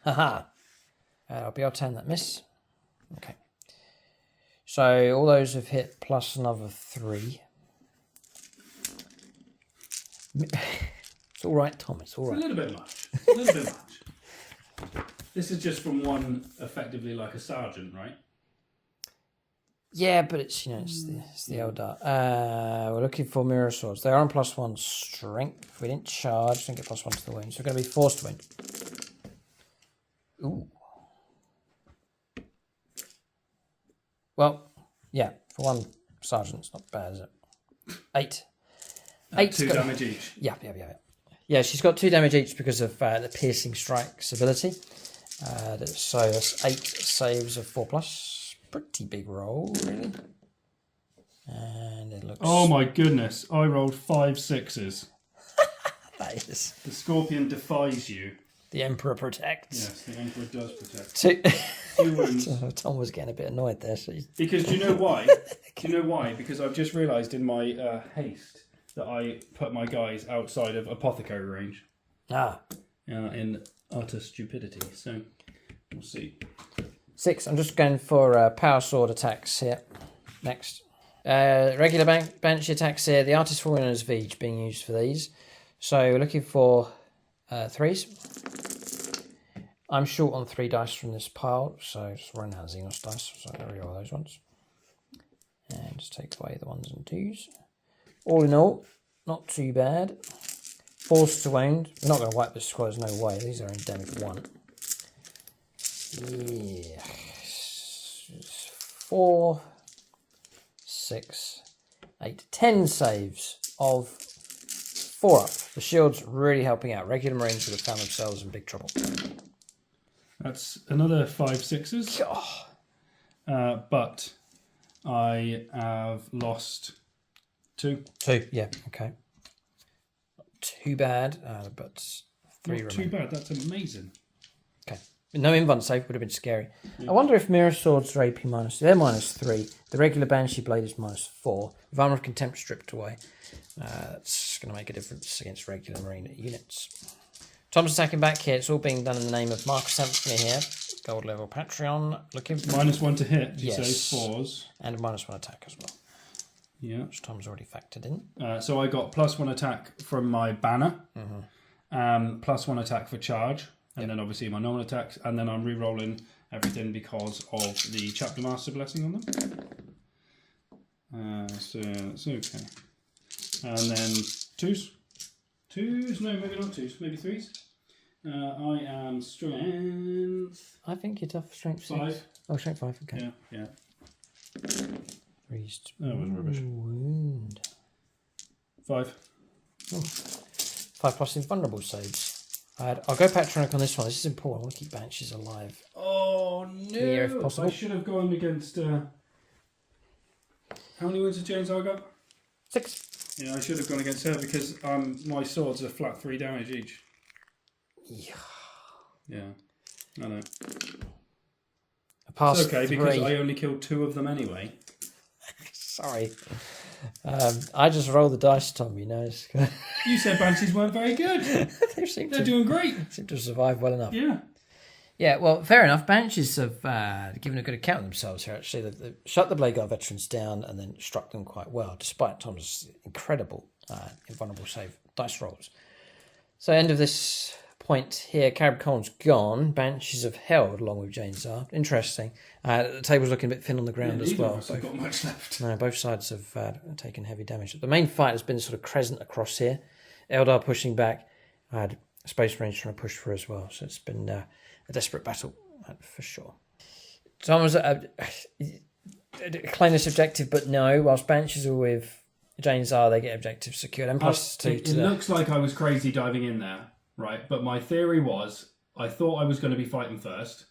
Haha. I'll be able to turn that miss. Okay. So all those have hit plus another 3. It's all right, Tom. It's all right. It's a little bit much. A little bit much. This is just from one, effectively like a sergeant, right? Yeah, but it's it's the Eldar. We're looking for mirror swords. They are on +1 strength. We didn't charge, didn't get +1 to the wound, so we're going to be forced to win. Ooh. Well, yeah, for one sergeant, it's not bad, is it? 8. 8 2 damage each. Yeah. Yeah, she's got 2 damage each because of the piercing strikes ability. So that's 8 saves of 4+. Pretty big roll, really. And it looks... Oh my goodness, I rolled 5 6s. That is... The Scorpion defies you. The Emperor protects. Yes, the Emperor does protect. 2 wounds. Tom was getting a bit annoyed there. So Because do you know why? Do you know why? Because I've just realised in my haste that I put my guys outside of apothecary range. In utter stupidity. So, we'll see. 6. I'm just going for power sword attacks here. Next. Regular banshee attacks here. The Artist Fallen as Veege being used for these. So we're looking for 3s. I'm short on 3 dice from this pile, so just run out of Xenos dice. So I'll reroll those ones. And just take away the 1s and 2s. All in all, not too bad. Forced to wound. We're not going to wipe this squad, there's no way. These are endemic 1. Yeah. 4, 6, 8, 10 saves of 4 up. The shield's really helping out. Regular Marines would have found themselves in big trouble. That's another 5 6s. But I have lost 2. 2, yeah, okay. Not too bad, but 3 Not remain. too bad, that's amazing. Okay. No invuln save would have been scary. Yeah. I wonder if mirror swords are AP minus. They're -3. The regular Banshee blade is -4. With Armour of Contempt stripped away, that's going to make a difference against regular Marine units. Tom's attacking back here. It's all being done in the name of Marcus Anthony here. Gold level Patreon. Looking for -1 to hit. You yes. say 4s. And -1 attack as well. Yeah. Which Tom's already factored in. So I got +1 attack from my banner. +1 attack for charge. And then obviously my normal attacks, and then I'm re-rolling everything because of the Chapter Master blessing on them. So that's okay. And then 2s. 2s? No, maybe not 2s. Maybe 3s. I am strength... I think you're tough. Strength 6. 5. Oh, strength 5, okay. Yeah. 3s. That was rubbish. Wound. 5. Oh. 5+ invulnerable saves. I'll go Patronic on this one. This is important. I want to keep Banshees alive. Oh no! Here, if possible. I should have gone against. How many wounds has James I got? 6. Yeah, I should have gone against her because my swords are flat 3 damage each. Yeah, I know. It's okay 3. because I only killed 2 of them anyway. Sorry. I just roll the dice, Tom, you know. You said Banshees weren't very good. They're doing great. Seem to survive well enough. Yeah. Yeah, well, fair enough. Banshees have given a good account of themselves here, actually. They've shut the Blade Guard veterans down and then struck them quite well, despite Tom's incredible invulnerable save dice rolls. So, end of this point here, Carib Column's gone. Banshees have held along with Jane's are. Interesting. The table's looking a bit thin on the ground as well. I've got much left. No, both sides have taken heavy damage. The main fight has been sort of crescent across here. Eldar pushing back. Space Marines trying to push through as well. So it's been a desperate battle, for sure. Tom was claim this objective, but no. Whilst Banshees are with Janes are, they get objectives secured. And +2 it looks like I was crazy diving in there, right? But my theory was, I thought I was going to be fighting first.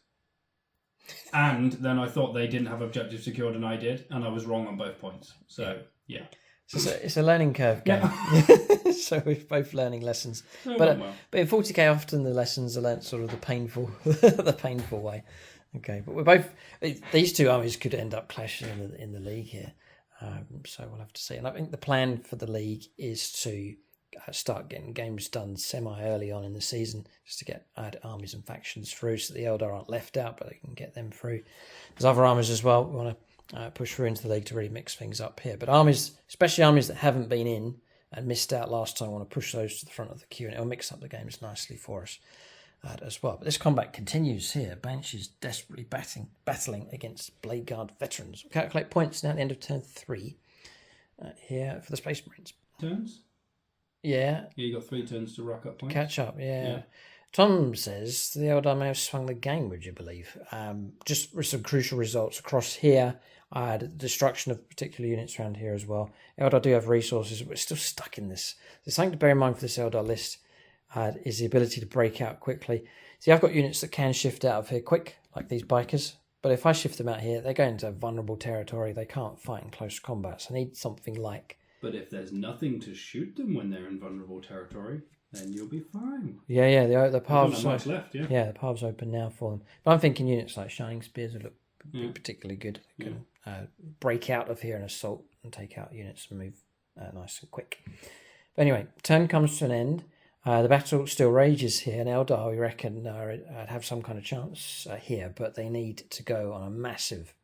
And then I thought they didn't have objectives secured and I did. And I was wrong on both points. So, yeah. So it's a learning curve game. Yeah. So we're both learning lessons. Oh, But well. in 40k, often the lessons are learnt sort of the painful the painful way. Okay, but we're both... These two armies could end up clashing in the league here. So we'll have to see. And I think the plan for the league is to start getting games done semi-early on in the season, just to add armies and factions through so the Eldar aren't left out, but they can get them through. There's other armies as well. We want to push through into the league to really mix things up here. But armies, especially armies that haven't been in and missed out last time, I want to push those to the front of the queue, and it'll mix up the games nicely for us as well. But this combat continues here. Banshees desperately battling against Blade Guard veterans. We'll calculate points now at the end of turn 3 here for the Space Marines. Turns? Yeah. Yeah, you got 3 turns to rack up points. Catch up, yeah. Tom says the Eldar may have swung the game, would you believe? Just with some crucial results across here. The destruction of particular units around here as well. Eldar do have resources, but we're still stuck in this. There's something to bear in mind for this Eldar list is the ability to break out quickly. See, I've got units that can shift out of here quick, like these bikers. But if I shift them out here, they go into vulnerable territory. They can't fight in close combat. So I need something like... But if there's nothing to shoot them when they're in vulnerable territory, then you'll be fine. Yeah, the paths much left, yeah. Yeah, the paths open now for them. But I'm thinking units like Shining Spears would look particularly good. They can break out of here and assault and take out units and move nice and quick. But anyway, turn comes to an end. The battle still rages here, and Eldar, we reckon, have some kind of chance here, but they need to go on a massive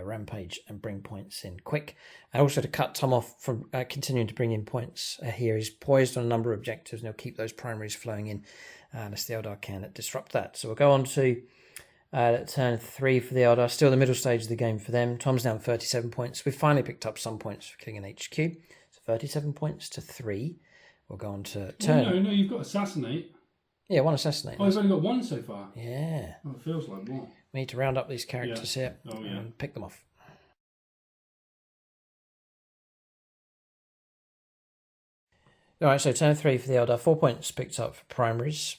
rampage and bring points in quick. And also to cut Tom off from continuing to bring in points here. He's poised on a number of objectives, and he'll keep those primaries flowing in unless the Eldar can disrupt that. So we'll go on to turn 3 for the Eldar. Still the middle stage of the game for them. Tom's down 37 points. We've finally picked up some points for killing an HQ. So 37 points to 3. We'll go on to turn... No, you've got Assassinate. Yeah, 1 Assassinate. Oh, you've only got 1 so far. Yeah. Oh, it feels like more. We need to round up these characters here and pick them off. Alright, so turn 3 for the Eldar. 4 points picked up for primaries.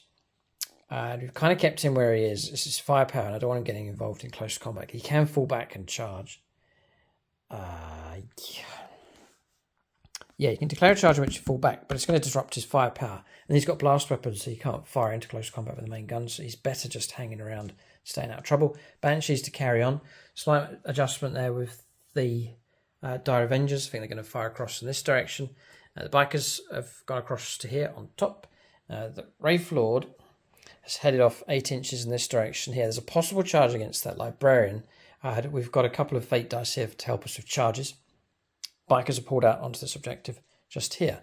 We've kind of kept him where he is. This is firepower, and I don't want him getting involved in close combat. He can fall back and charge. Yeah, you can declare a charge in which you fall back, but it's going to disrupt his firepower. And he's got blast weapons, so he can't fire into close combat with the main gun, so he's better just hanging around, staying out of trouble. Banshees to carry on. Slight adjustment there with the Dire Avengers. I think they're going to fire across in this direction. The Bikers have gone across to here on top. The Wraith Lord has headed off 8 inches in this direction here. There's a possible charge against that Librarian. We've got a couple of fate dice here to help us with charges. Bikers are pulled out onto this objective just here.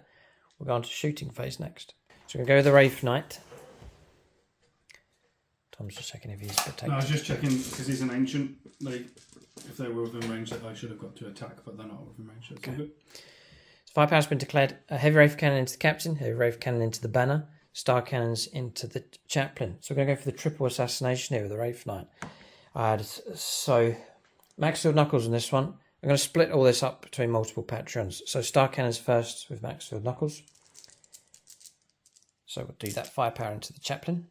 We'll go on to shooting phase next. So we're going to go with the Wraith Knight. Tom's just checking if he's protected. No, I was just checking because he's an ancient. If they were within range, I should have got to attack, but they're not within range. That's all good. So firepower's been declared. A heavy Wraith Cannon into the Captain, heavy Wraith Cannon into the Banner, Star Cannons into the Chaplain. So we're going to go for the triple assassination here with the Wraith Knight. So Maxfield Knuckles in this one. I'm going to split all this up between multiple Patreons. So Star Cannons first with Maxfield Knuckles. So we'll do that firepower into the Chaplain.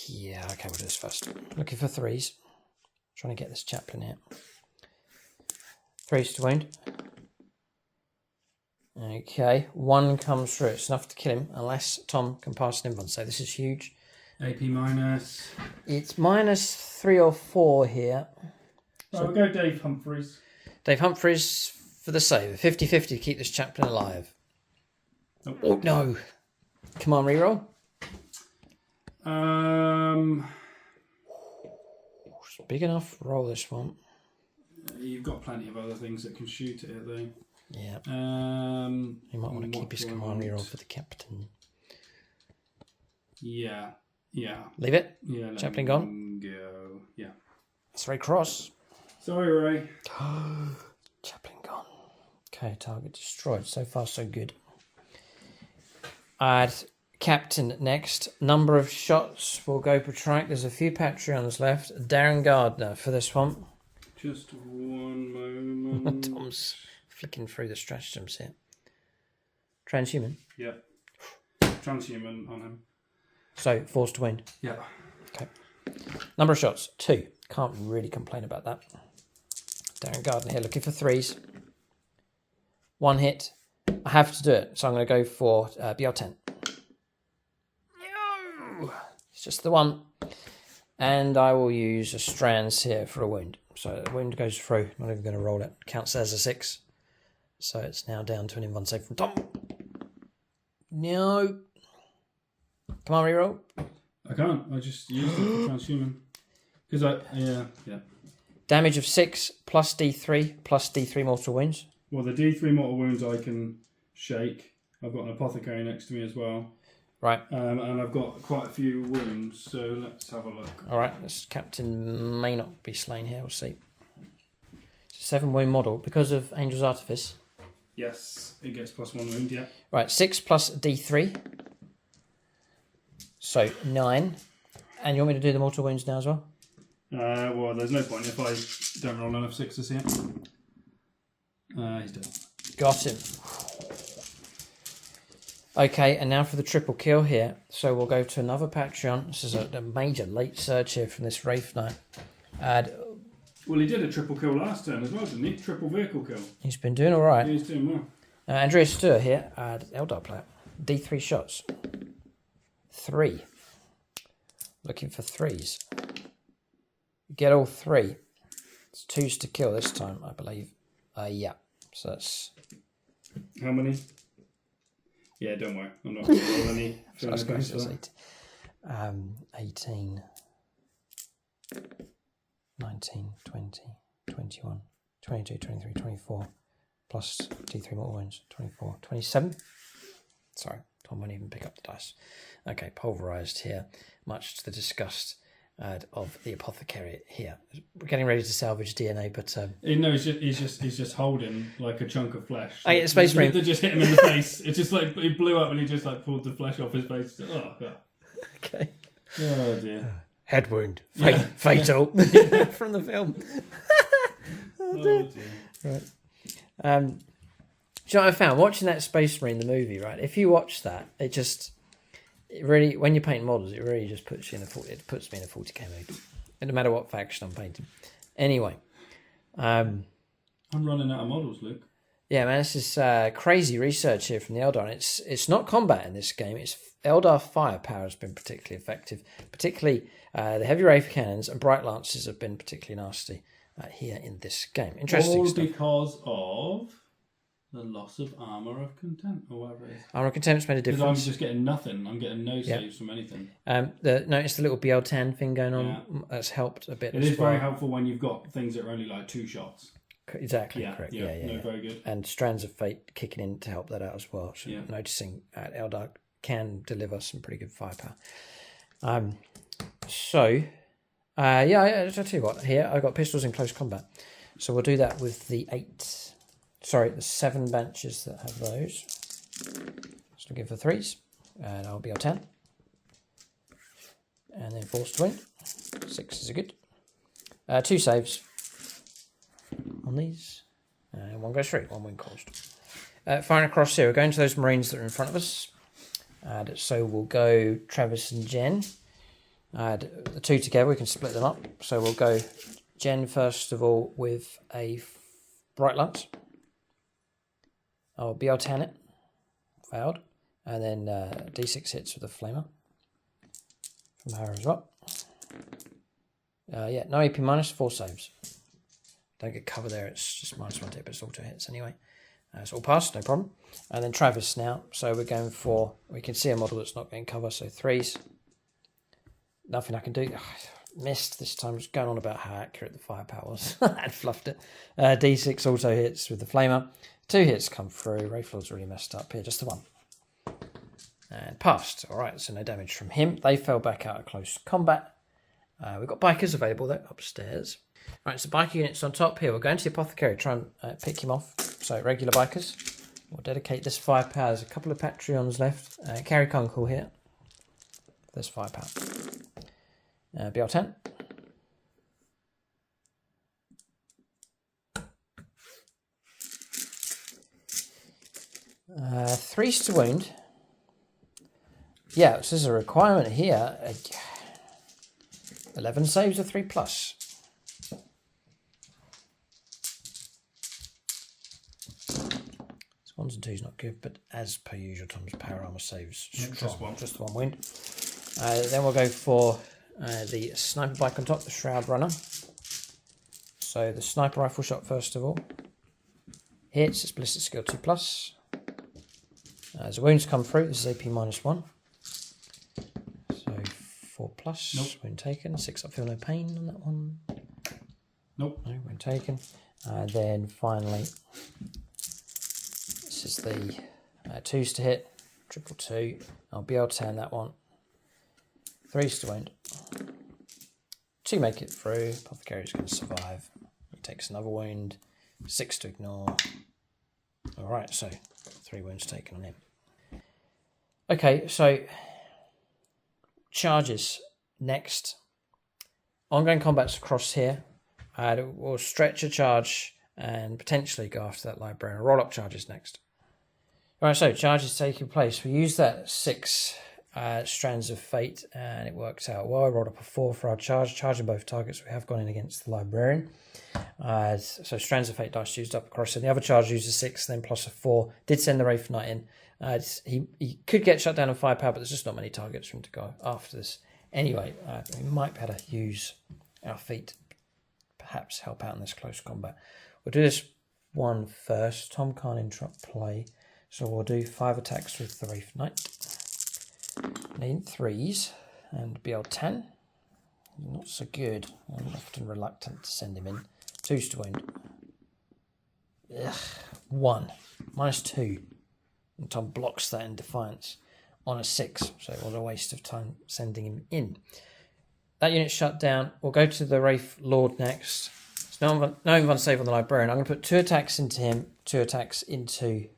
Yeah, okay, we'll do this first. Looking for 3s. Trying to get this Chaplain here. 3s to wound. Okay, 1 comes through. It's enough to kill him unless Tom can pass an invuln. So this is huge. AP minus. It's -3 or 4 here. So we'll go Dave Humphreys. Dave Humphreys for the save. 50-50 to keep this Chaplain alive. Oh, no. Come on, reroll. It's big enough. Roll this one. You've got plenty of other things that can shoot at it, though. Yeah. You might want to keep his command reroll for the Captain. Yeah. Leave it? Yeah. Chaplain gone? Go. Yeah. That's very cross. Sorry, Ray. Chaplain gone. Okay, target destroyed. So far, so good. Add Captain next. Number of shots will go per track. There's a few Patreons left. Darren Gardner for this one. Just one moment. Tom's flicking through the stratagems here. Transhuman. Yeah. Transhuman on him. So, forced to wound. Yeah. Okay. Number of shots, 2. Can't really complain about that. Darren Gardner here looking for 3s. 1 hit. I have to do it, so I'm going to go for BL10. No! It's just the 1. And I will use a strands here for a wound. So the wound goes through. Not even going to roll it. Counts as a 6. So it's now down to an invuln save from Tom. No. Come on, reroll. I can't. I just used it for transhuman. Because yeah. Damage of 6 plus D3 plus D3 mortal wounds. Well, the D3 mortal wounds I can shake. I've got an apothecary next to me as well. Right. And I've got quite a few wounds, so let's have a look. All right. This captain may not be slain here. We'll see. It's a 7 wound model because of Angel's Artifice. Yes, it gets +1 wound, yeah. Right. 6 plus D3. So 9. And you want me to do the mortal wounds now as well? Well, there's no point if I don't roll enough 6s here. He's dead. Got him. Okay, and now for the triple kill here. So we'll go to another Patreon. This is a major late surge here from this Wraith Knight. Well, he did a triple kill last turn as well, didn't he? Triple vehicle kill. He's been doing all right. Yeah, he's doing well. Andreas Stuart here, Eldar player. D3 shots. 3. Looking for 3s. Get all 3. It's 2s to kill this time, I believe. Yeah. So that's... How many? Yeah, don't worry. I'm not going to roll any. So that's going to 18, 19, 20, 21, 22, 23, 24, plus D3 mortal wounds, 24, 27. Sorry, Tom won't even pick up the dice. Okay, pulverised here, much to the disgust of the apothecary here. We're getting ready to salvage DNA, but no, he's just holding like a chunk of flesh. I get Space Marine. They just hit him in the face. It's just like he blew up and he just like pulled the flesh off his face. Oh god. Okay. Oh dear. Head wound. Fatal from the film. Oh dear. Right. Do you know what I found? Watching that Space Marine, the movie, right? If you watch that, it really, when you paint models, it really just puts me in a 40k mood. No matter what faction I'm painting. Anyway. I'm running out of models, Luke. Yeah, man, this is crazy research here from the Eldar. And it's not combat in this game. It's Eldar firepower has been particularly effective. Particularly the heavy Wraith cannons and bright lances have been particularly nasty here in this game. Interesting All stuff. because of the loss of Armour of Contempt, or whatever it is. Armour of Contempt's made a Because difference. I'm just getting nothing. I'm getting no saves from anything. Notice the little BL10 thing going on. Yeah. That's helped a bit. It is very helpful when you've got things that are only like 2 shots. Exactly, Yeah, correct. yeah, Yeah. very good. And Strands of Fate kicking in to help that out as well. So Yeah. noticing Eldar can deliver some pretty good firepower. I'll tell you what, here I've got pistols in close combat. So we'll do that with the 7 benches that have those. Just looking for 3s. And I'll be on 10. And then forced to win. 6 is a good. 2 saves on these. And 1 goes through, 1 win caused. Firing across here, we're going to those Marines that are in front of us. So we'll go Travis and Jen. The 2 together, we can split them up. So we'll go Jen first of all with a Bright Lance. I'll BL10 it. Failed. And then D6 hits with a Flamer. From her as well. No AP minus, 4 saves. Don't get cover there, it's just -1 tip, but it's auto hits anyway. It's all passed, no problem. And then Travis now. So we're going for, we can see a model that's not getting cover, so 3s. Nothing I can do. Missed this time, just going on about how accurate the firepower was. I'd fluffed it. D6 auto hits with the Flamer. 2 hits come through. Rayfield's really messed up here, just the 1. And passed. Alright, so no damage from him. They fell back out of close combat. We've got bikers available though, upstairs. Right, so biker units on top here. We're going to the apothecary, try and pick him off. So regular bikers. We'll dedicate this firepower. There's a couple of Patreons left. Carry Kunkel here. There's firepower. BL10. Threes to wound. Yeah, this is a requirement here. 11 saves or 3+. Ones and twos not good, but as per usual, Tom's power armor saves strong. Just one wound. Then we'll go for the sniper bike on top, the Shroud Runner. So the sniper rifle shot first of all. Hits, it's ballistic skill 2+. As the wounds come through, this is AP -1. So 4+. Nope. Wound taken. 6 up, feel no pain on that one. Nope. No, wound taken. Then finally, this is the 2s to hit. 222. I'll be able to turn that one. 3s to wound. 2 make it through. Apothecary's going to survive. He takes another wound. 6 to ignore. Alright, so 3 wounds taken on him. Okay, so charges next. Ongoing combat's across here. We'll stretch a charge and potentially go after that librarian. Roll-up charges next. Alright, so charges taking place. We use that 6 strands of fate and it works out well. I rolled up a 4 for our charge. Charging both targets, we have gone in against the librarian. So strands of fate dice used up across. And the other charge uses 6, then plus a 4. Did send the Wraith Knight in. He could get shut down on firepower, but there's just not many targets for him to go after this. Anyway, we might be able to use our feet, perhaps help out in this close combat. We'll do this one first. Tom can't interrupt play, so we'll do 5 attacks with the Wraith Knight. Need 3s and BL10. Not so good. I'm often reluctant to send him in. 2s to wound. 1. -2. And Tom blocks that in defiance on a 6. So it was a waste of time sending him in. That unit's shut down. We'll go to the Wraith Lord next. So no one save on the Librarian. I'm going to put 2 attacks into him, 2 attacks into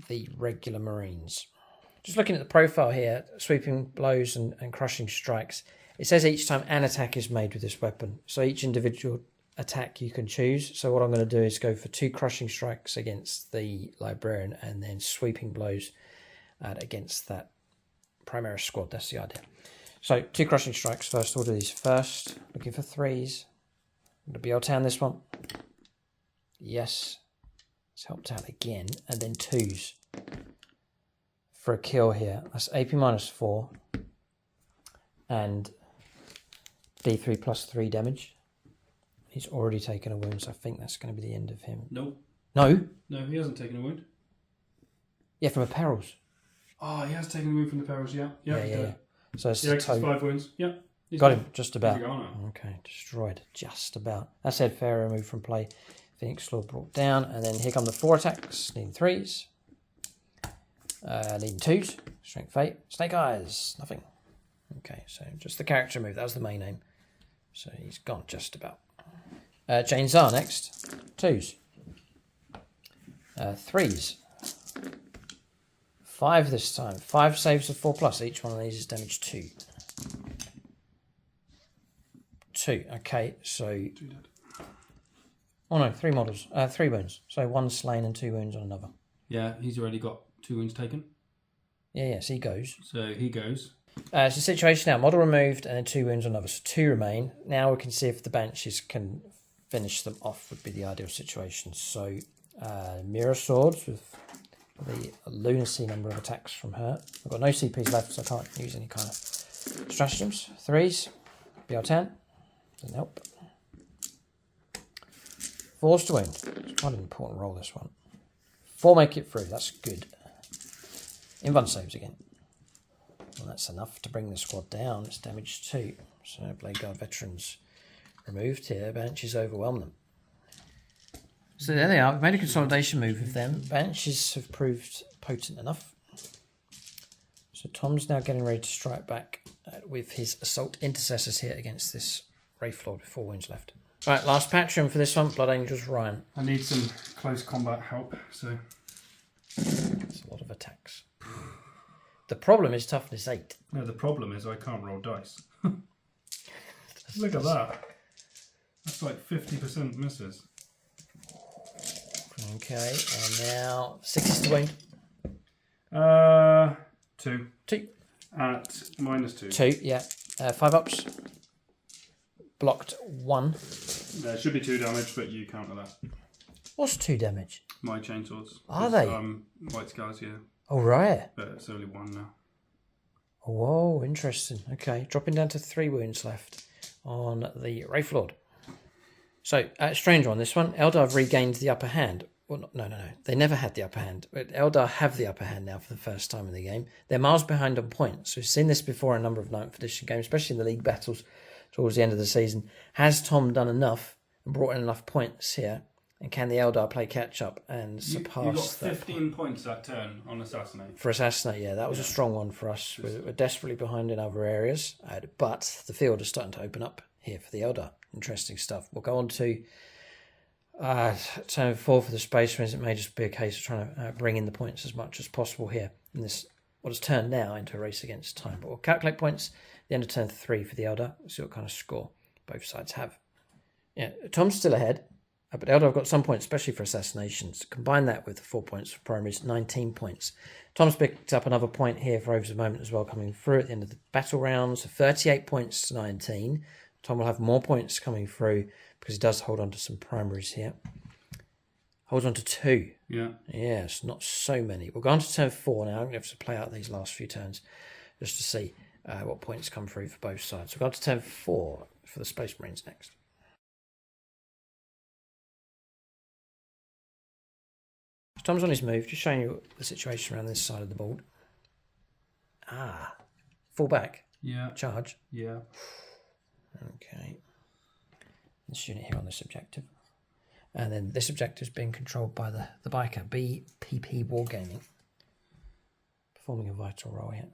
the regular Marines. Just looking at the profile here, sweeping blows and crushing strikes. It says each time an attack is made with this weapon. So each individual attack you can choose. So what I'm going to do is go for 2 crushing strikes against the Librarian and then sweeping blows against that Primaris squad. That's the idea. So 2 crushing strikes first. We'll do these first. Looking for 3s. I'm going to be able to hand this one. Yes. It's helped out again. And then 2s. For a kill here. That's AP -4 and D3 +3 damage. He's already taken a wound, so I think that's going to be the end of him. No. No? No, he hasn't taken a wound. Yeah, from a perils. Oh, he has taken a wound from the perils, yeah. Yeah. So it's 5 wounds, yeah. Got him, just about. Now. Okay, destroyed, just about. That said, Pharaoh removed from play. Phoenix Lord brought down, and then here come the 4 attacks. Needing 3s. Needing 2s. Strength Fate. Snake Eyes. Nothing. Okay, so just the character move. That was the main aim. So he's gone just about. Chains are next. 2s. 3s. 5 this time. 5 saves of 4+. Each one of these is damage 2. 2. Okay, so... Oh no, 3 models. 3 wounds. So 1 slain and 2 wounds on another. Yeah, he's already got 2 wounds taken. Yeah, so he goes. So he goes. It's the situation now. Model removed and then 2 wounds on another. So 2 remain. Now we can see if the Banshees can finish them off would be the ideal situation. So Mirror Swords with the lunacy number of attacks from her. I've got no CPs left, so I can't use any kind of stratagems. 3s. BL10. Doesn't help. 4s to wound. It's quite an important roll, this one. 4 make it through. That's good. Invuln saves again. Well, that's enough to bring the squad down. It's damage 2. So Blade Guard veterans removed here. Banshees overwhelm them. So there they are. We've made a consolidation move with them. Banshees have proved potent enough. So Tom's now getting ready to strike back with his Assault Intercessors here against this Wraith Lord with 4 wounds left. Right, last Patreon for this one. Blood Angels Ryan. I need some close combat help, so... That's a lot of attacks. The problem is toughness 8. No, the problem is I can't roll dice. Look at that. That's like 50% misses. Okay, and now 6 to wound. 2. 2. At -2. 2, yeah. 5 ups. Blocked 1. There should be 2 damage, but you counter that. What's 2 damage? My chainsaws. Are they? White scars, yeah. Oh, right. But it's only 1 now. Whoa, interesting. Okay, dropping down to 3 wounds left on the Wraith Lord. So, strange one, this one. Eldar have regained the upper hand. Well, no. They never had the upper hand. But Eldar have the upper hand now for the first time in the game. They're miles behind on points. We've seen this before in a number of 9th edition games, especially in the league battles towards the end of the season. Has Tom done enough and brought in enough points here? And can the Eldar play catch up and surpass you got 15 points that turn on Assassinate. For Assassinate, yeah, that was a strong one for us. We're desperately behind in other areas, but the field is starting to open up here for the Eldar. Interesting stuff. We'll go on to turn 4 for the Space Marines. It may just be a case of trying to bring in the points as much as possible here in this what has turned now into a race against time. But we'll calculate points at the end of turn 3 for the Eldar. We'll see what kind of score both sides have. Yeah, Tom's still ahead. But Eldar have got some points, especially for assassinations. Combine that with the 4 points for primaries, 19 points. Tom's picked up another point here for Overs of the Moment as well, coming through at the end of the battle rounds. 38 points to 19. Tom will have more points coming through because he does hold on to some primaries here. Holds on to 2. Yeah. Yes, not so many. We'll go on to turn 4 now. I'm going to have to play out these last few turns just to see what points come through for both sides. We'll go on to turn 4 for the Space Marines next. Tom's on his move, just showing you the situation around this side of the board. Fall back. Yeah. Charge. Yeah. Okay. This unit here on this objective. And then this objective is being controlled by the biker, BPP Wargaming. Performing a vital role here.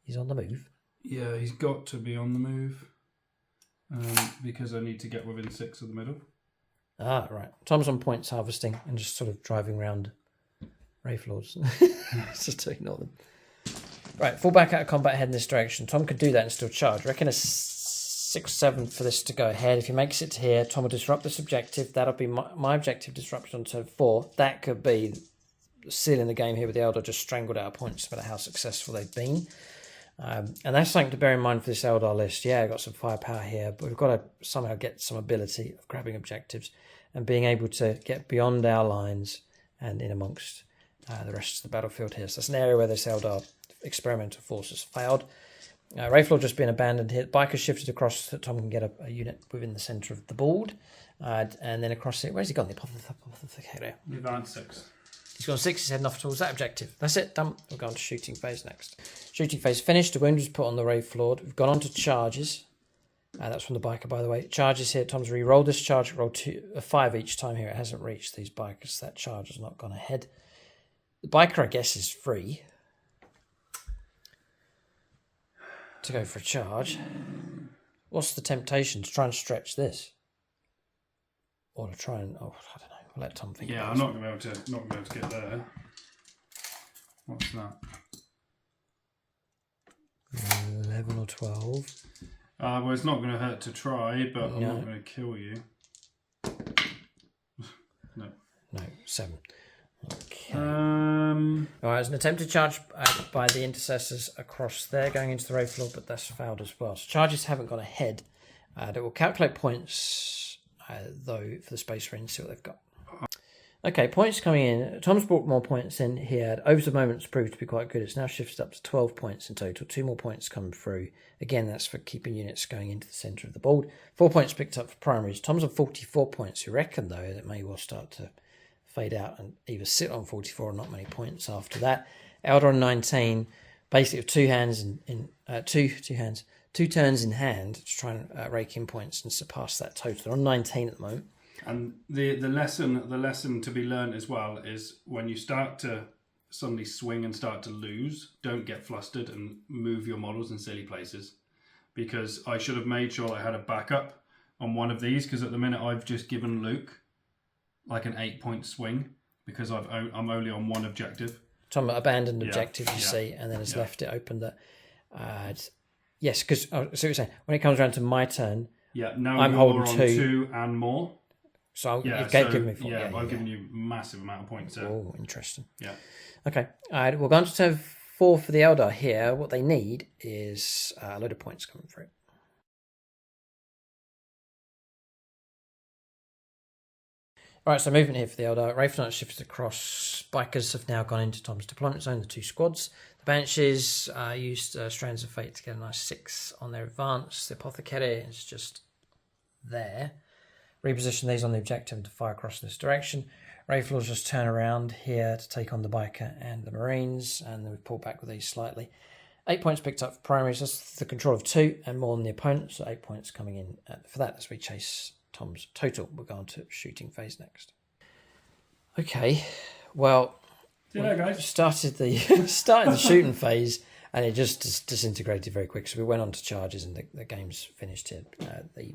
He's on the move. Yeah, he's got to be on the move. Because I need to get within 6 of the middle. Right. Tom's on points harvesting and just sort of driving around Wraith Lords. Just to ignore them. Right, fall back out of combat, head in this direction. Tom could do that and still charge. I reckon a 6-7 for this to go ahead. If he makes it to here, Tom will disrupt this objective. That'll be my objective disruption on turn 4. That could be sealing the game here with the Eldar just strangled out of points no matter how successful they've been. And that's something to bear in mind for this Eldar list. Yeah, I've got some firepower here, but we've got to somehow get some ability of grabbing objectives and being able to get beyond our lines and in amongst the rest of the battlefield here. So that's an area where this Eldar experimental force has failed. Wraith Lord just been abandoned here. Biker shifted across so that Tom can get a unit within the centre of the board. And then across it, where's he gone? The apothecator. You've had 6. He's gone 6, he's heading off towards that objective. That's it, done. We'll go on to shooting phase next. Shooting phase finished, the wound was put on the Wraith Lord. We've gone on to charges. That's from the biker, by the way. Charges here, Tom's re-rolled this charge, rolled 5 each time here. It hasn't reached these bikers, that charge has not gone ahead. The biker, I guess, is free to go for a charge. What's the temptation? To try and stretch this? Or to try and, I don't know. I'll let Tom think. Yeah, I'm not going to be able to get there. What's that? 11 or 12. Well, it's not going to hurt to try, but I'm No. not going to kill you. No. No, 7. Okay. Um, All right, there's an attempted charge by the intercessors across there going into the Wraith Lord, but that's failed as well. So charges haven't gone ahead. They will calculate points, though, for the Space Marines, see what they've got. Okay, points coming in. Tom's brought more points in here. Overs of Moments proved to be quite good. It's now shifted up to 12 points in total. 2 more points coming through. Again, that's for keeping units going into the centre of the board. 4 points picked up for primaries. Tom's on 44 points. You reckon, though, that may well start to fade out and either sit on 44 or not many points after that. Eldar on 19, basically with 2 hands two turns in hand to try and rake in points and surpass that total. They're on 19 at the moment. And the lesson to be learned as well is when you start to suddenly swing and start to lose, don't get flustered and move your models in silly places. Because I should have made sure I had a backup on one of these, because at the minute I've just given Luke like an 8-point swing because I'm only on one objective. Tom abandoned objective, you see, and then has left it open. That yes, because so what you're saying, when it comes around to my turn, now I'm you're holding on 2 and more. So you've given me 4. I've given you a massive amount of points there. Oh, interesting. Yeah. Okay. We'll go on to turn 4 for the Eldar here. What they need is a load of points coming through. All right, so movement here for the Eldar. Wraith Knights shifted across. Bikers have now gone into Tom's deployment zone, the 2 squads. The Banshees used Strands of Fate to get a nice 6 on their advance. The Apothecary is just there. Reposition these on the objective to fire across this direction. Wraith Lords just turn around here to take on the Biker and the Marines, and then we pull back with these slightly. 8 points picked up for Primaris. That's the control of 2 and more than the opponent, so 8 points coming in for that as we chase Tom's total. We'll go on to shooting phase next. Okay, well, see you later, guys. Started the shooting phase, and it just disintegrated very quick. So we went on to charges, and the game's finished here. The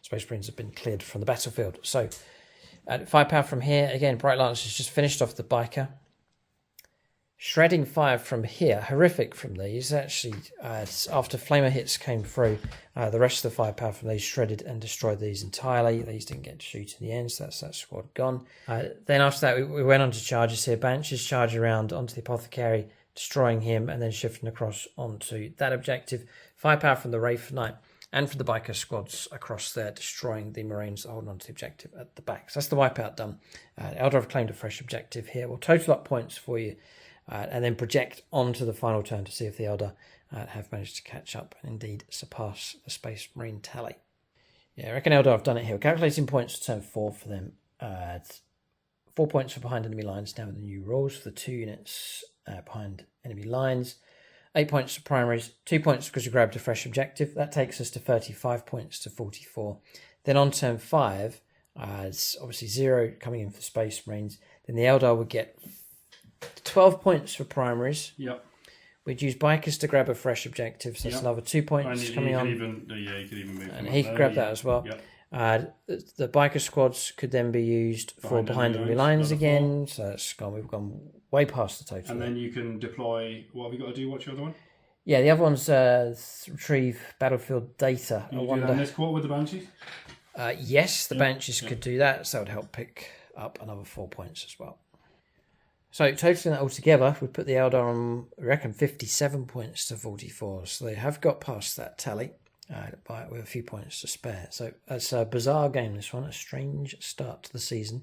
Space Marines have been cleared from the battlefield. So, firepower from here again. Bright Lance has just finished off the Biker. Shredding fire from here, horrific from these. Actually, after flamer hits came through, the rest of the firepower from these shredded and destroyed these entirely. These didn't get to shoot in the end, so that's that squad gone. Then after that, we went on to charges here. Banshees charge around onto the Apothecary, destroying him, and then shifting across onto that objective. Firepower from the Wraith Knight and from the Biker squads across there, destroying the Marines holding onto the objective at the back. So that's the wipeout done. Eldar have claimed a fresh objective here. We'll total up points for you. And then project onto the final turn to see if the Eldar have managed to catch up and indeed surpass the Space Marine tally. Yeah, I reckon Eldar have done it here. Calculating points to turn 4 for them. 4 points for behind enemy lines now with the new rules for the 2 units behind enemy lines. 8 points for Primaries. 2 points because we grabbed a fresh objective. That takes us to 35 points to 44. Then on turn 5, it's obviously 0 coming in for Space Marines. Then the Eldar would get 12 points for Primaries. Yep. We'd use Bikers to grab a fresh objective, so that's another 2 points coming on. You could even move. And he could grab that as well. Yep. The Biker squads could then be used for behind enemy lines again. So that's gone. We've gone way past the total. And then you can deploy. What have you got to do? What's your other one? Yeah, the other one's retrieve battlefield data. Can you do that in this quarter with the Banshees? Yes, the Banshees could do that. So that would help pick up another 4 points as well. So totaling that all together, we put the Eldar on, I reckon, 57 points to 44. So they have got past that tally with a few points to spare. So it's a bizarre game, this one, a strange start to the season.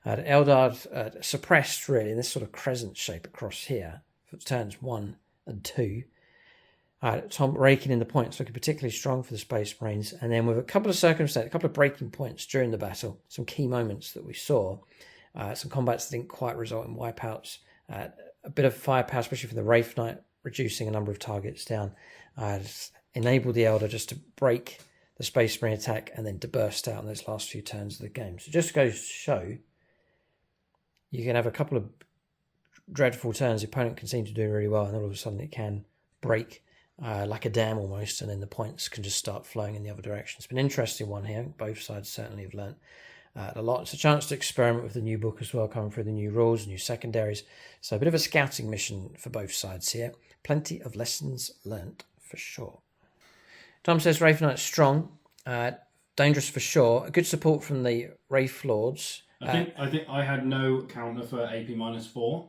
Eldar suppressed, really, in this sort of crescent shape across here for turns 1 and 2. Tom raking in the points, looking particularly strong for the Space Marines. And then with a couple of circumstances, a couple of breaking points during the battle, some key moments that we saw. Some combats that didn't quite result in wipeouts. A bit of firepower, especially from the Wraith Knight, reducing a number of targets down. Enabled the Eldar just to break the Space Marine attack and then to burst out in those last few turns of the game. So it just goes to show you can have a couple of dreadful turns. The opponent can seem to do really well, and then all of a sudden it can break like a dam almost, and then the points can just start flowing in the other direction. It's been an interesting one here. Both sides certainly have learnt a lot. It's a chance to experiment with the new book as well, coming through the new rules, new secondaries. So a bit of a scouting mission for both sides here. Plenty of lessons learnt for sure. Tom says Wraith Knight's strong, dangerous for sure. Good support from the Wraith Lords. I think I had no counter for AP -4.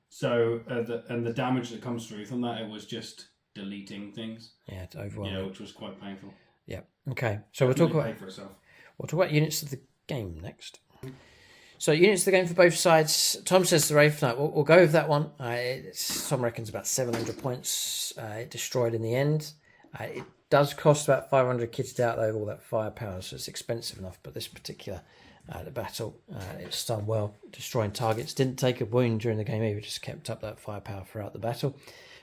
So the damage that comes through from that, it was just deleting things. Yeah, it's overwhelming. Yeah, which was quite painful. Yeah. Okay. So we'll talk about for itself. We'll talk about units of the game next. So units of the game for both sides. Tom says the Wraith Knight. We'll go with that one. Tom reckons about 700 points destroyed in the end. It does cost about 500 kitted out though, all that firepower, so it's expensive enough. But this particular the battle, it's done well, destroying targets. Didn't take a wound during the game either, just kept up that firepower throughout the battle.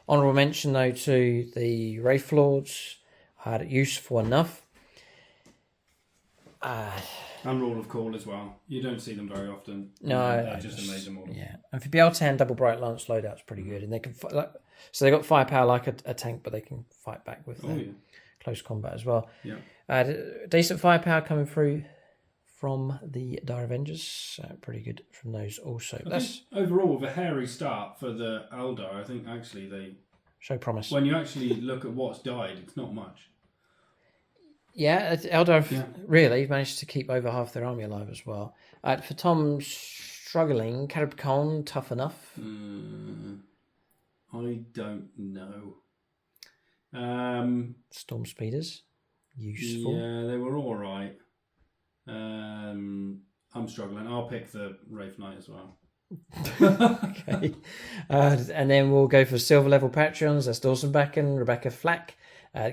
Honourable mention though to the Wraith Lords. Had it useful enough. And Rule of Call as well. You don't see them very often. No, I just amazing model. Yeah, and for BL10, double Bright Lance loadout's pretty good, and they can so they got firepower like a tank, but they can fight back with close combat as well. Yeah, decent firepower coming through from the Dire Avengers. Pretty good from those also. I think overall, with a hairy start for the Eldar, I think actually they show promise. When you actually look at what's died, it's not much. Yeah, Eldar really managed to keep over half their army alive as well. For Tom, struggling, Caribcon, tough enough. I don't know. Storm Speeders, useful. Yeah, they were all right. I'm struggling. I'll pick the Wraith Knight as well. Okay. And then we'll go for silver level Patreons. That's Dawson Backen, Rebecca Flack,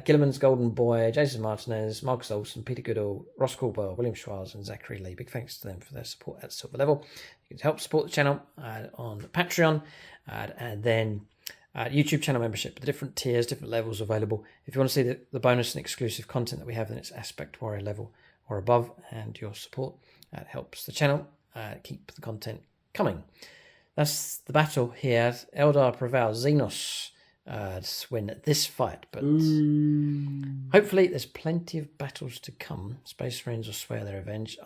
Gilliman's Golden Boy, Jason Martinez, Marcus Olsen, Peter Goodall, Ross Caldwell, William Schwarz, and Zachary Lee. Big thanks to them for their support at silver level. You can help support the channel on Patreon, and then YouTube channel membership. The different tiers, different levels available. If you want to see the bonus and exclusive content that we have, then it's Aspect Warrior level or above, and your support helps the channel keep the content coming. That's the battle here. Eldar prevail. Xenos win this fight, but hopefully there's plenty of battles to come. Space Marines will swear their revenge.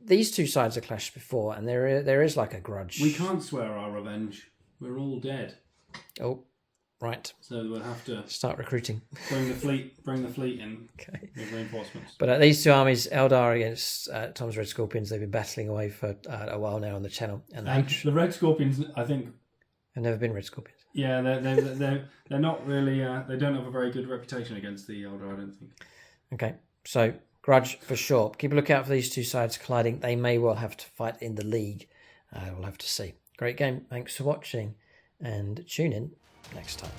These two sides have clashed before, and there is like a grudge. We can't swear our revenge. We're all dead. Oh, right. So we'll have to start recruiting. Bring the fleet in. Okay. With reinforcements. But these two armies, Eldar against Tom's Red Scorpions, they've been battling away for a while now on the channel. And the Red Scorpions, I think, have never been Red Scorpions. Yeah, they're not really. They don't have a very good reputation against the Eldar, I don't think. Okay, so grudge for sure. Keep a lookout for these two sides colliding. They may well have to fight in the league. We'll have to see. Great game. Thanks for watching, and tune in next time.